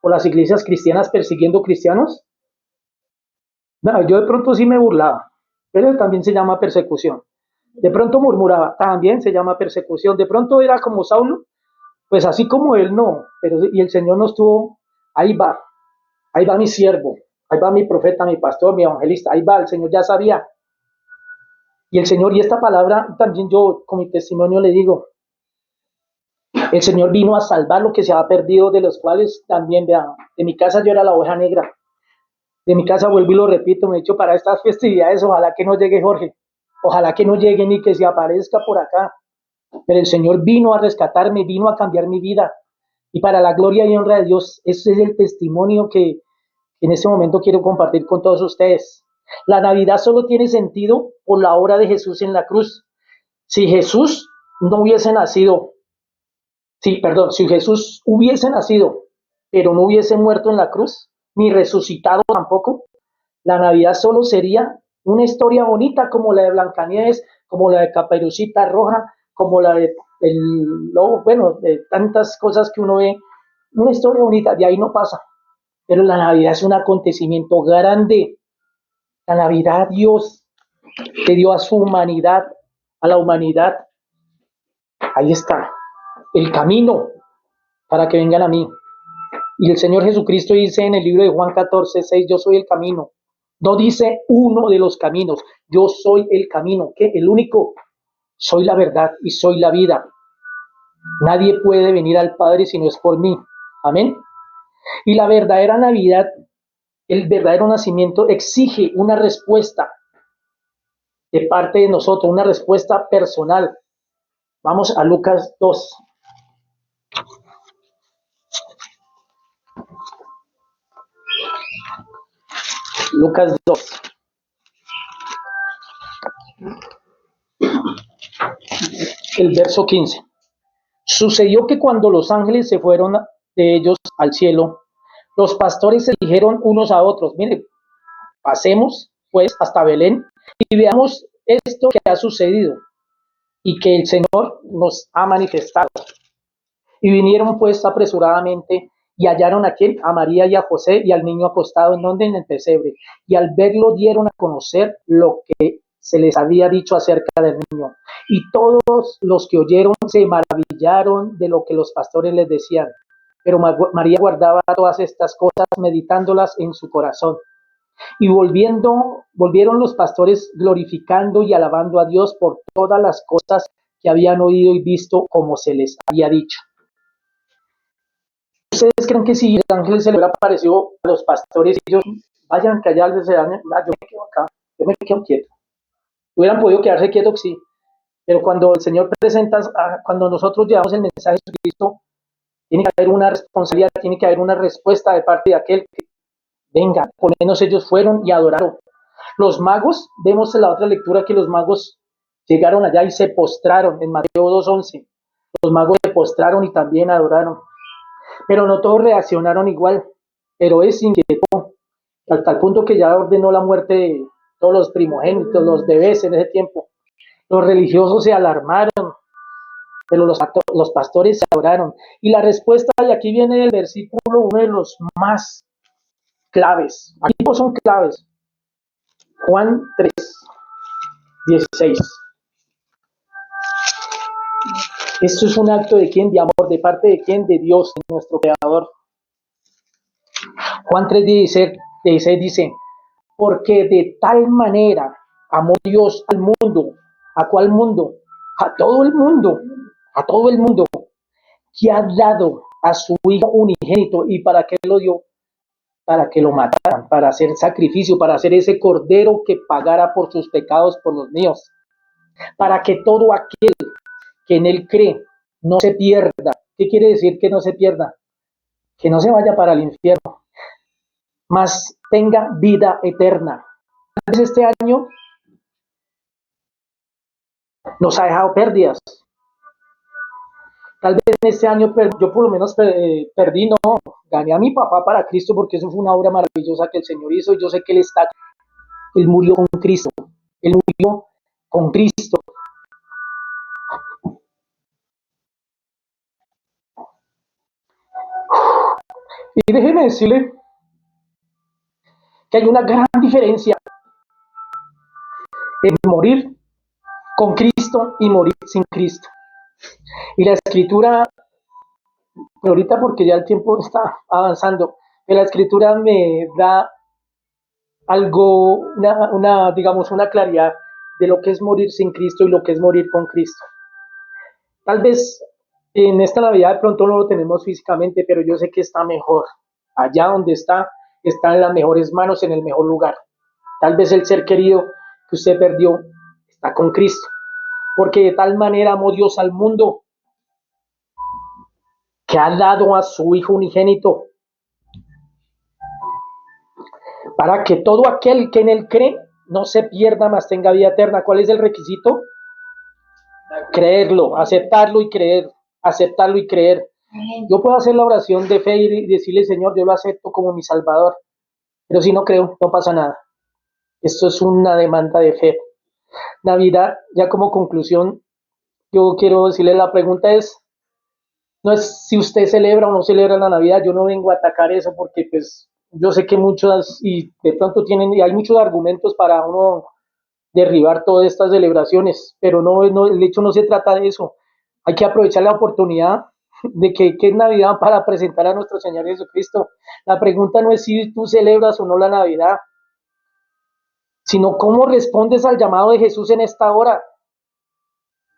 por las iglesias cristianas persiguiendo cristianos? No, yo de pronto sí me burlaba, pero también se llama persecución. De pronto murmuraba, también se llama persecución. De pronto era como Saulo, pues así como él no, pero y el Señor nos tuvo, ahí va mi siervo, ahí va mi profeta, mi pastor, mi evangelista, ahí va, el Señor ya sabía. Y el Señor, y esta palabra también yo con mi testimonio le digo, el Señor vino a salvar lo que se ha perdido, de los cuales también, vean, de mi casa yo era la oveja negra. De mi casa, vuelvo y lo repito, me he dicho para estas festividades, ojalá que no llegue Jorge, Ojalá que no llegue ni que se aparezca por acá. Pero el Señor vino a rescatarme, vino a cambiar mi vida. Y para la gloria y honra de Dios, ese es el testimonio que en este momento quiero compartir con todos ustedes. La Navidad solo tiene sentido por la obra de Jesús en la cruz. Si Jesús no hubiese nacido, si Jesús hubiese nacido, pero no hubiese muerto en la cruz, ni resucitado tampoco, la Navidad solo sería una historia bonita como la de Blancanieves, como la de Caperucita Roja, como la de el lobo, bueno, de tantas cosas que uno ve, una historia bonita, de ahí no pasa. Pero la Navidad es un acontecimiento grande. La Navidad Dios le dio a su humanidad, a la humanidad, ahí está, el camino para que vengan a mí. Y el Señor Jesucristo dice en el libro de Juan 14:6, yo soy el camino. No dice uno de los caminos, yo soy el camino, que el único, soy la verdad y soy la vida. Nadie puede venir al Padre si no es por mí. Amén. Y la verdadera Navidad, el verdadero nacimiento exige una respuesta de parte de nosotros, una respuesta personal. Vamos a Lucas 2. Lucas 2. El verso 15. Sucedió que cuando los ángeles se fueron de ellos al cielo, los pastores se dijeron unos a otros, mire, pasemos pues hasta Belén y veamos esto que ha sucedido y que el Señor nos ha manifestado. Y vinieron pues apresuradamente y hallaron aquí a María y a José y al niño acostado en el pesebre. Y al verlo dieron a conocer lo que se les había dicho acerca del niño. Y todos los que oyeron se maravillaron de lo que los pastores les decían. Pero María guardaba todas estas cosas, meditándolas en su corazón. Y volvieron los pastores glorificando y alabando a Dios por todas las cosas que habían oído y visto como se les había dicho. ¿Ustedes creen que si el ángel se le hubiera aparecido a los pastores y ellos vayan que allá les dan, yo me quedo acá, yo me quedo quieto? Hubieran podido quedarse quietos, sí, pero cuando el Señor presenta, cuando nosotros llevamos el mensaje de Cristo, tiene que haber una responsabilidad, tiene que haber una respuesta de parte de aquel que venga, por lo menos ellos fueron y adoraron. Los magos, vemos en la otra lectura que los magos llegaron allá y se postraron, en Mateo 2:11, los magos se postraron y también adoraron. Pero no todos reaccionaron igual. Herodes se inquietó hasta el punto que ya ordenó la muerte de todos los primogénitos, los bebés en ese tiempo. Los religiosos se alarmaron, pero los pastores se adoraron. Y la respuesta, y aquí viene el versículo, uno de los más claves. Aquí no son claves. Juan 3:16. Esto es un acto de quién, de amor, de parte de quién, de Dios, de nuestro Creador. Juan 3:16 dice, porque de tal manera amó Dios al mundo. ¿A cuál mundo? A todo el mundo, a todo el mundo, que ha dado a su Hijo unigénito. ¿Y para qué lo dio? Para que lo mataran, para hacer sacrificio, para hacer ese cordero que pagara por sus pecados, por los míos. Para que todo aquel que en él cree no se pierda. ¿Qué quiere decir que no se pierda? Que no se vaya para el infierno, mas tenga vida eterna. Tal vez este año nos ha dejado pérdidas. Tal vez en este año yo por lo menos perdí, no, gané a mi papá para Cristo porque eso fue una obra maravillosa que el Señor hizo y yo sé que Él murió con Cristo, Él murió con Cristo. Y déjeme decirle que hay una gran diferencia en morir con Cristo y morir sin Cristo. Y la escritura, ahorita porque ya el tiempo está avanzando, la escritura me da algo, digamos, una claridad de lo que es morir sin Cristo y lo que es morir con Cristo. Tal vez en esta Navidad de pronto no lo tenemos físicamente, pero yo sé que está mejor. Allá donde está en las mejores manos, en el mejor lugar. Tal vez el ser querido que usted perdió está con Cristo. Porque de tal manera amó Dios al mundo que ha dado a su Hijo unigénito, para que todo aquel que en él cree no se pierda, mas tenga vida eterna. ¿Cuál es el requisito? Creerlo, aceptarlo y creer, aceptarlo y creer. Yo puedo hacer la oración de fe y decirle, Señor, yo lo acepto como mi Salvador, pero si no creo, no pasa nada. Esto es una demanda de fe. Navidad, ya como conclusión, yo quiero decirle, la pregunta es, no es si usted celebra o no celebra la Navidad, yo no vengo a atacar eso porque pues yo sé que muchos y de pronto tienen, y hay muchos argumentos para uno derribar todas estas celebraciones, pero no, el hecho no se trata de eso. Hay que aprovechar la oportunidad de que es Navidad para presentar a nuestro Señor Jesucristo. La pregunta no es si tú celebras o no la Navidad, sino cómo respondes al llamado de Jesús en esta hora.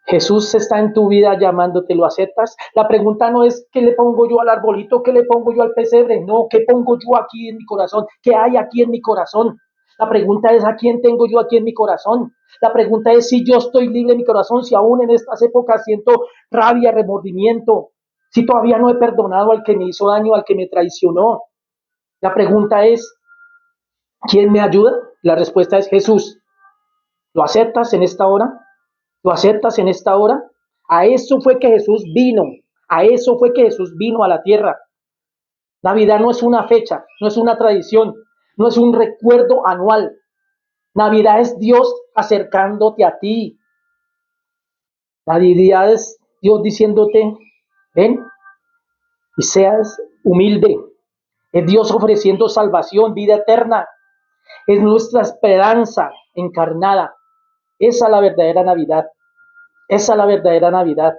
Jesús está en tu vida llamándote, ¿lo aceptas? La pregunta no es qué le pongo yo al arbolito, qué le pongo yo al pesebre, no, qué pongo yo aquí en mi corazón, qué hay aquí en mi corazón. La pregunta es a quién tengo yo aquí en mi corazón. La pregunta es si yo estoy libre en mi corazón, si aún en estas épocas siento rabia, remordimiento, si todavía no he perdonado al que me hizo daño, al que me traicionó. La pregunta es, ¿quién me ayuda? La respuesta es Jesús. ¿Lo aceptas en esta hora? ¿Lo aceptas en esta hora? A eso fue que Jesús vino. A eso fue que Jesús vino a la tierra. Navidad no es una fecha, no es una tradición, no es un recuerdo anual. Navidad es Dios acercándote a ti. Navidad es Dios diciéndote, ven y seas humilde. Es Dios ofreciendo salvación, vida eterna. Es nuestra esperanza encarnada. Esa es la verdadera Navidad. Esa es la verdadera Navidad.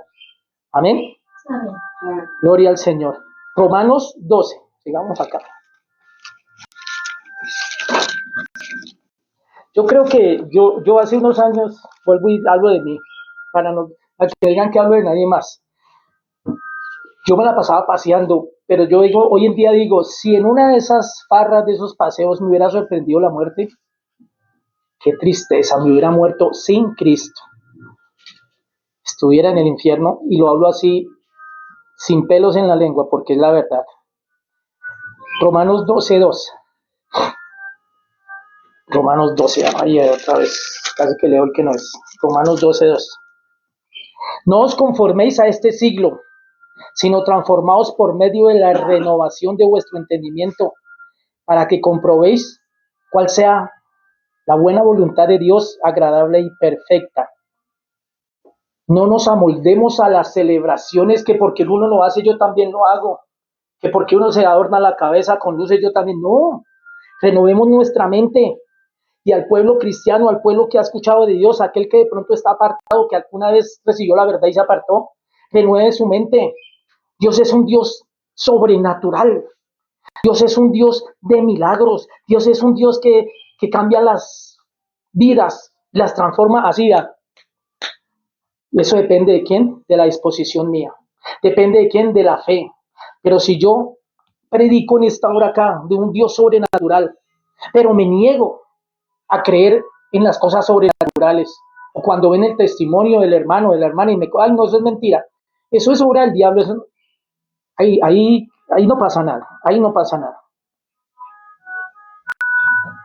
Amén. Amén. Gloria al Señor. Romanos 12. Sigamos acá. Yo creo que yo hace unos años, vuelvo y hablo de mí, para que digan que hablo de nadie más. Yo me la pasaba paseando, pero yo digo, hoy en día digo, si en una de esas farras, de esos paseos me hubiera sorprendido la muerte, qué tristeza, me hubiera muerto sin Cristo. Estuviera en el infierno, y lo hablo así, sin pelos en la lengua, porque es la verdad. Romanos 12:2. Romanos 12, ay, otra vez, casi que leo el que no es. Romanos 12:2. No os conforméis a este siglo, sino transformaos por medio de la renovación de vuestro entendimiento, para que comprobéis cuál sea la buena voluntad de Dios, agradable y perfecta. No nos amoldemos a las celebraciones que porque uno lo hace yo también lo hago, que porque uno se adorna la cabeza con luces yo también, no. Renovemos nuestra mente. Y al pueblo cristiano, al pueblo que ha escuchado de Dios, aquel que de pronto está apartado, que alguna vez recibió la verdad y se apartó, renueve su mente. Dios es un Dios sobrenatural. Dios es un Dios de milagros. Dios es un Dios que cambia las vidas, las transforma así. Eso depende de quién, de la disposición mía. Depende de quién, de la fe. Pero si yo predico en esta hora acá de un Dios sobrenatural, pero me niego a creer en las cosas sobrenaturales, o cuando ven el testimonio del hermano, de la hermana, y me ay, no, eso es mentira, eso es obra del diablo, eso, ahí no pasa nada, ahí no pasa nada.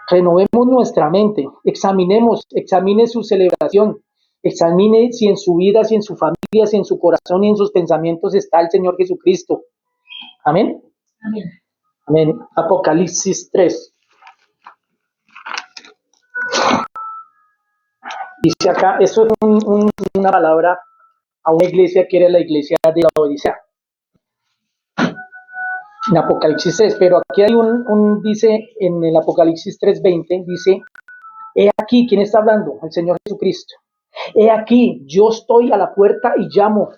Renovemos nuestra mente, examine su celebración, examine si en su vida, si en su familia, si en su corazón y en sus pensamientos está el Señor Jesucristo. Amén. Amén. Amén. Apocalipsis 3. Dice acá, esto es una palabra a una iglesia que era la iglesia de la Odisea. En Apocalipsis 3, pero aquí hay dice en el Apocalipsis 3:20, dice, he aquí, ¿quién está hablando? El Señor Jesucristo. He aquí, yo estoy a la puerta y llamo.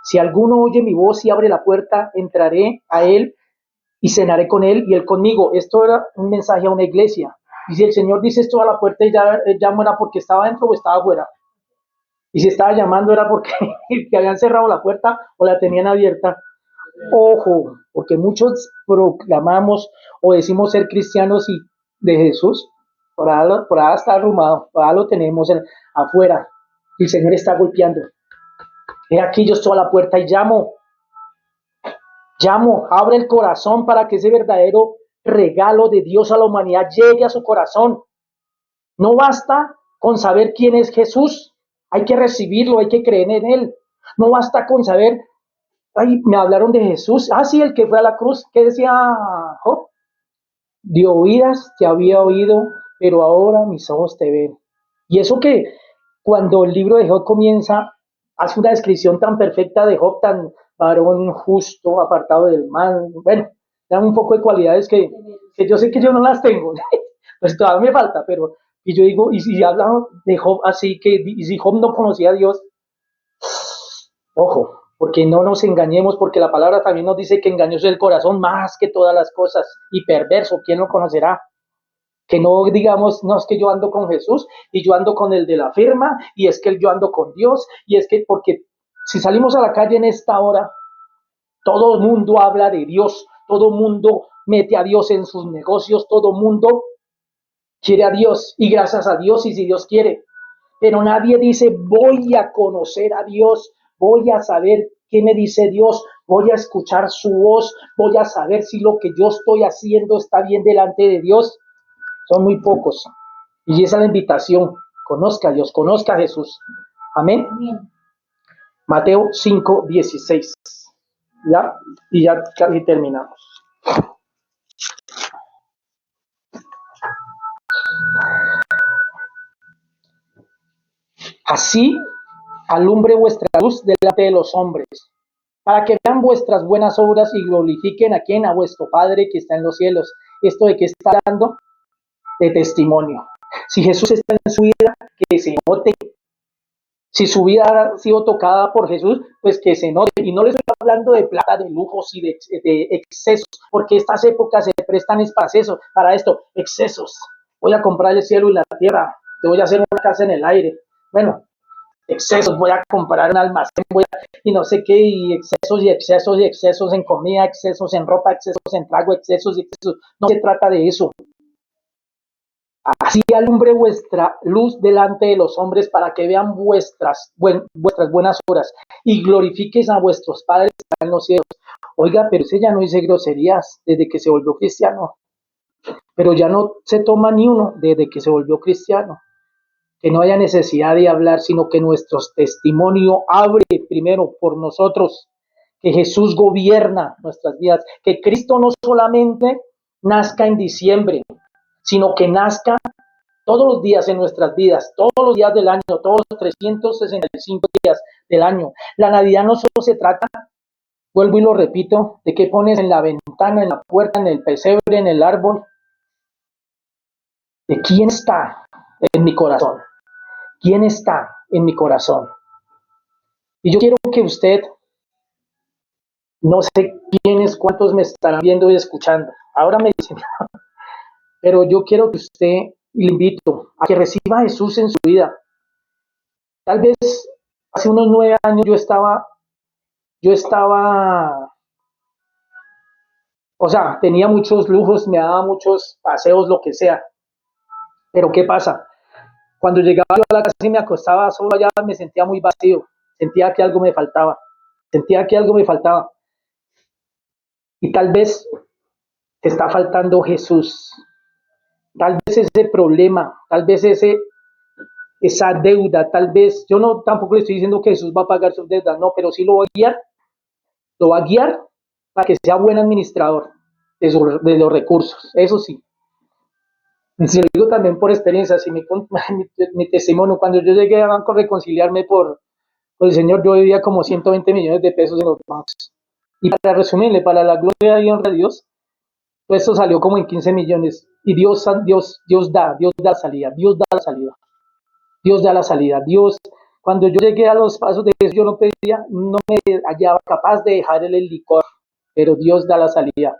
Si alguno oye mi voz y abre la puerta, entraré a él y cenaré con él y él conmigo. Esto era un mensaje a una iglesia. Y si el Señor dice esto a la puerta y ya llamo, era porque estaba dentro o estaba afuera. Y si estaba llamando era porque te habían cerrado la puerta o la tenían abierta. Ojo, porque muchos proclamamos o decimos ser cristianos y de Jesús, por allá está arrumado, por allá lo tenemos afuera. El Señor está golpeando. He aquí yo estoy a la puerta y llamo, abre el corazón para que ese verdadero regalo de Dios a la humanidad llegue a su corazón. No basta con saber quién es Jesús, hay que recibirlo, hay que creer en Él. No basta con saber, ay, me hablaron de Jesús, sí, el que fue a la cruz, ¿qué decía Job? De oídas te había oído, pero ahora mis ojos te ven. Y eso que cuando el libro de Job comienza, hace una descripción tan perfecta de Job, tan varón justo, apartado del mal. Bueno, dan un poco de cualidades que yo sé que yo no las tengo, pues todavía me falta, pero y yo digo, y si hablamos de Job así, y si Job no conocía a Dios, ojo, porque no nos engañemos, porque la palabra también nos dice que engañoso es el corazón más que todas las cosas, y perverso, ¿quién lo conocerá? Que no digamos, no, es que yo ando con Jesús y yo ando con el de la firma y es que yo ando con Dios y es que porque si salimos a la calle en esta hora, todo el mundo habla de Dios, todo el mundo mete a Dios en sus negocios, todo el mundo quiere a Dios y gracias a Dios y si Dios quiere, pero nadie dice voy a conocer a Dios, voy a saber qué me dice Dios, voy a escuchar su voz, voy a saber si lo que yo estoy haciendo está bien delante de Dios. Son muy pocos. Y esa es la invitación. Conozca a Dios, conozca a Jesús. Amén. Amén. Mateo 5:16. ¿Ya? Y ya casi terminamos. Así alumbre vuestra luz delante de los hombres, para que vean vuestras buenas obras y glorifiquen a quien, a vuestro Padre que está en los cielos. ¿Esto de qué está hablando? De testimonio. Si Jesús está en su vida, que se note. Si su vida ha sido tocada por Jesús, pues que se note. Y no les estoy hablando de plata, de lujos y de excesos, porque estas épocas se prestan para esto, excesos. Voy a comprar el cielo y la tierra, te voy a hacer una casa en el aire. Bueno, excesos, voy a comprar un almacén, y no sé qué, y excesos y excesos y excesos en comida, excesos en ropa, excesos en trago, excesos y excesos. No se trata de eso. Así alumbre vuestra luz delante de los hombres para que vean vuestras buenas obras y glorifiques a vuestros padres que están en los cielos. Oiga, pero ese ya no dice groserías desde que se volvió cristiano, pero ya no se toma ni uno desde que se volvió cristiano. Que no haya necesidad de hablar, sino que nuestro testimonio hable primero por nosotros, que Jesús gobierna nuestras vidas, que Cristo no solamente nazca en diciembre, sino que nazca todos los días en nuestras vidas, todos los días del año, todos los 365 días del año. La Navidad no solo se trata, vuelvo y lo repito, de qué pones en la ventana, en la puerta, en el pesebre, en el árbol, de quién está en mi corazón, quién está en mi corazón. Y yo quiero que usted, no sé quiénes, cuántos me estarán viendo y escuchando, ahora me dicen, pero yo quiero que usted, le invito a que reciba a Jesús en su vida. Tal vez hace unos 9 años yo estaba, o sea, tenía muchos lujos, me daba muchos paseos, lo que sea. Pero ¿qué pasa? Cuando llegaba yo a la casa y me acostaba solo allá, me sentía muy vacío, sentía que algo me faltaba, sentía que algo me faltaba. Y tal vez te está faltando Jesús, tal vez ese problema, tal vez esa deuda, tal vez, yo no tampoco le estoy diciendo que Jesús va a pagar sus deudas, no, pero sí lo va a guiar para que sea buen administrador de los recursos, eso sí. Si lo digo también por experiencia, si mi testimonio, cuando yo llegué a banco a reconciliarme por el Señor, yo debía como 120 millones de pesos en los bancos. Y para resumirle, para la gloria y honra de Dios, pues esto salió como en 15 millones. Y Dios da la salida, Dios da la salida, Dios da la salida. Dios, cuando yo llegué a los pasos de Jesús, yo no me hallaba capaz de dejar el licor, pero Dios da la salida.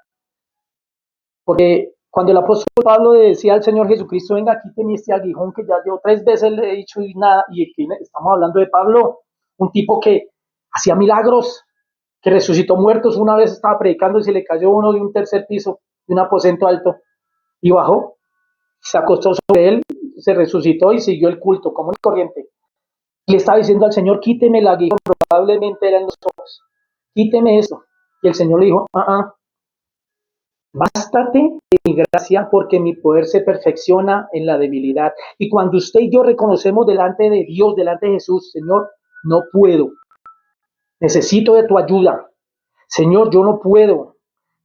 Porque cuando el apóstol Pablo le decía al Señor Jesucristo, venga, aquí tenés este aguijón que ya yo 3 veces le he dicho y nada, y aquí estamos hablando de Pablo, un tipo que hacía milagros, que resucitó muertos. Una vez estaba predicando y se le cayó uno de un tercer piso, de un aposento alto, y bajó. Se acostó sobre él, se resucitó y siguió el culto común y corriente. Le estaba diciendo al Señor, quíteme el aguijón, probablemente eran los ojos, quíteme eso. Y el Señor le dijo, bástate de mi gracia porque mi poder se perfecciona en la debilidad. Y cuando usted y yo reconocemos delante de Dios, delante de Jesús, Señor, no puedo, necesito de tu ayuda. Señor, yo no puedo,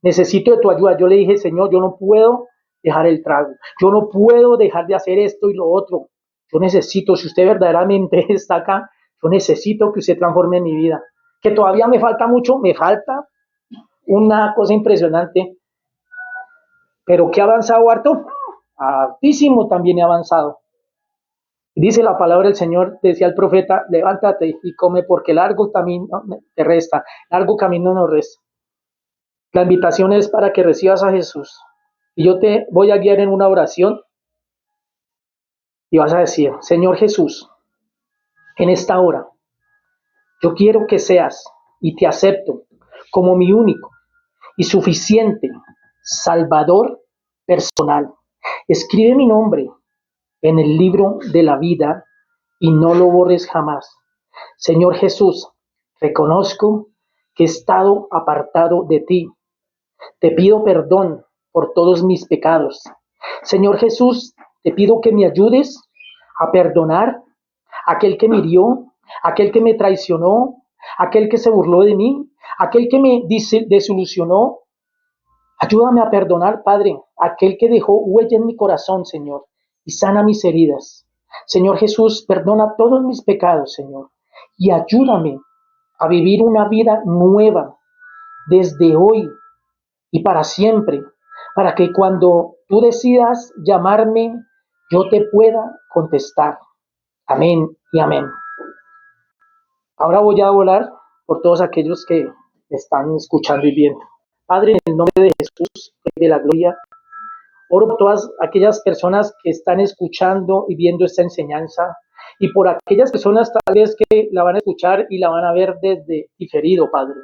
necesito de tu ayuda. Yo le dije, Señor, yo no puedo dejar el trago, yo no puedo dejar de hacer esto y lo otro. Yo necesito, si usted verdaderamente está acá, yo necesito que usted transforme mi vida. Que todavía me falta mucho, me falta una cosa impresionante, pero que ha avanzado harto, hartísimo también he avanzado. Dice la palabra del Señor, decía el profeta, levántate y come porque largo camino te resta, largo camino nos resta. La invitación es para que recibas a Jesús. Y yo te voy a guiar en una oración y vas a decir, Señor Jesús, en esta hora, yo quiero que seas y te acepto como mi único y suficiente Salvador personal. Escribe mi nombre en el libro de la vida y no lo borres jamás. Señor Jesús, reconozco que he estado apartado de ti. Te pido perdón por todos mis pecados. Señor Jesús, te pido que me ayudes a perdonar a aquel que me hirió, aquel que me traicionó, aquel que se burló de mí, aquel que me desilusionó. Ayúdame a perdonar, Padre, aquel que dejó huella en mi corazón, Señor, y sana mis heridas. Señor Jesús, perdona todos mis pecados, Señor, y ayúdame a vivir una vida nueva desde hoy y para siempre, para que cuando tú decidas llamarme, yo te pueda contestar. Amén y amén. Ahora voy a orar por todos aquellos que me están escuchando y viendo. Padre, en el nombre de Jesús, Rey de la gloria, oro por todas aquellas personas que están escuchando y viendo esta enseñanza y por aquellas personas tal vez que la van a escuchar y la van a ver desde diferido, Padre.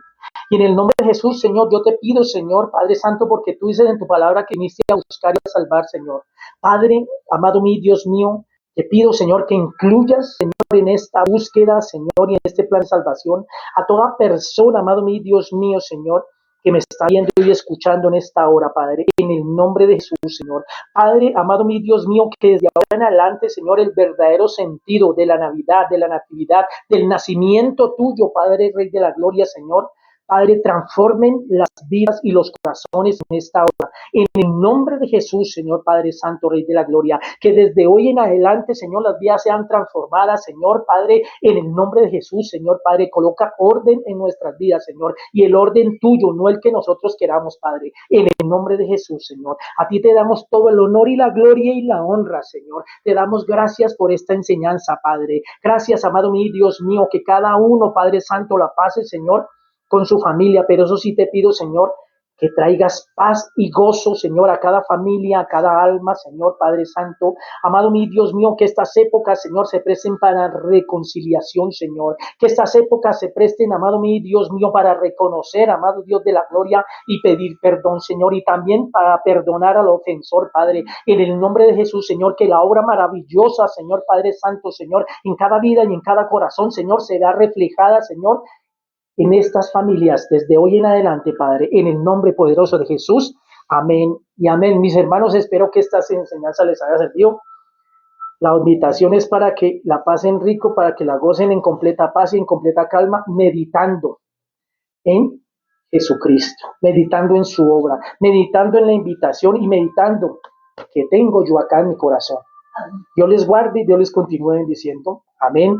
Y en el nombre de Jesús, Señor, yo te pido, Señor, Padre Santo, porque tú dices en tu palabra que viniste a buscar y a salvar, Señor. Padre, amado mío, Dios mío, te pido, Señor, que incluyas, Señor, en esta búsqueda, Señor, y en este plan de salvación, a toda persona, amado mío, Dios mío, Señor, que me está viendo y escuchando en esta hora, Padre, en el nombre de Jesús, Señor. Padre, amado mi Dios mío, que desde ahora en adelante, Señor, el verdadero sentido de la Navidad, de la Natividad, del nacimiento tuyo, Padre, Rey de la Gloria, Señor, Padre, transformen las vidas y los corazones en esta hora. En el nombre de Jesús, Señor Padre Santo, Rey de la Gloria, que desde hoy en adelante, Señor, las vidas sean transformadas, Señor Padre, en el nombre de Jesús, Señor Padre, coloca orden en nuestras vidas, Señor, y el orden tuyo, no el que nosotros queramos, Padre, en el nombre de Jesús, Señor. A ti te damos todo el honor y la gloria y la honra, Señor. Te damos gracias por esta enseñanza, Padre. Gracias, amado mío, Dios mío, que cada uno, Padre Santo, la pase, Señor, con su familia, pero eso sí te pido, Señor, que traigas paz y gozo, Señor, a cada familia, a cada alma, Señor, Padre Santo. Amado mi Dios mío, que estas épocas, Señor, se presten para reconciliación, Señor. Que estas épocas se presten, amado mi Dios mío, para reconocer, amado Dios de la gloria, y pedir perdón, Señor, y también para perdonar al ofensor, Padre. En el nombre de Jesús, Señor, que la obra maravillosa, Señor, Padre Santo, Señor, en cada vida y en cada corazón, Señor, será reflejada, Señor, en estas familias desde hoy en adelante, Padre, en el nombre poderoso de Jesús. Amén y amén. Mis hermanos, espero que esta enseñanza les haya servido. La invitación es para que la pasen rico, para que la gocen en completa paz y en completa calma, meditando en Jesucristo, meditando en su obra, meditando en la invitación y meditando que tengo yo acá en mi corazón. Dios les guarde y Dios les continúe bendiciendo. Amén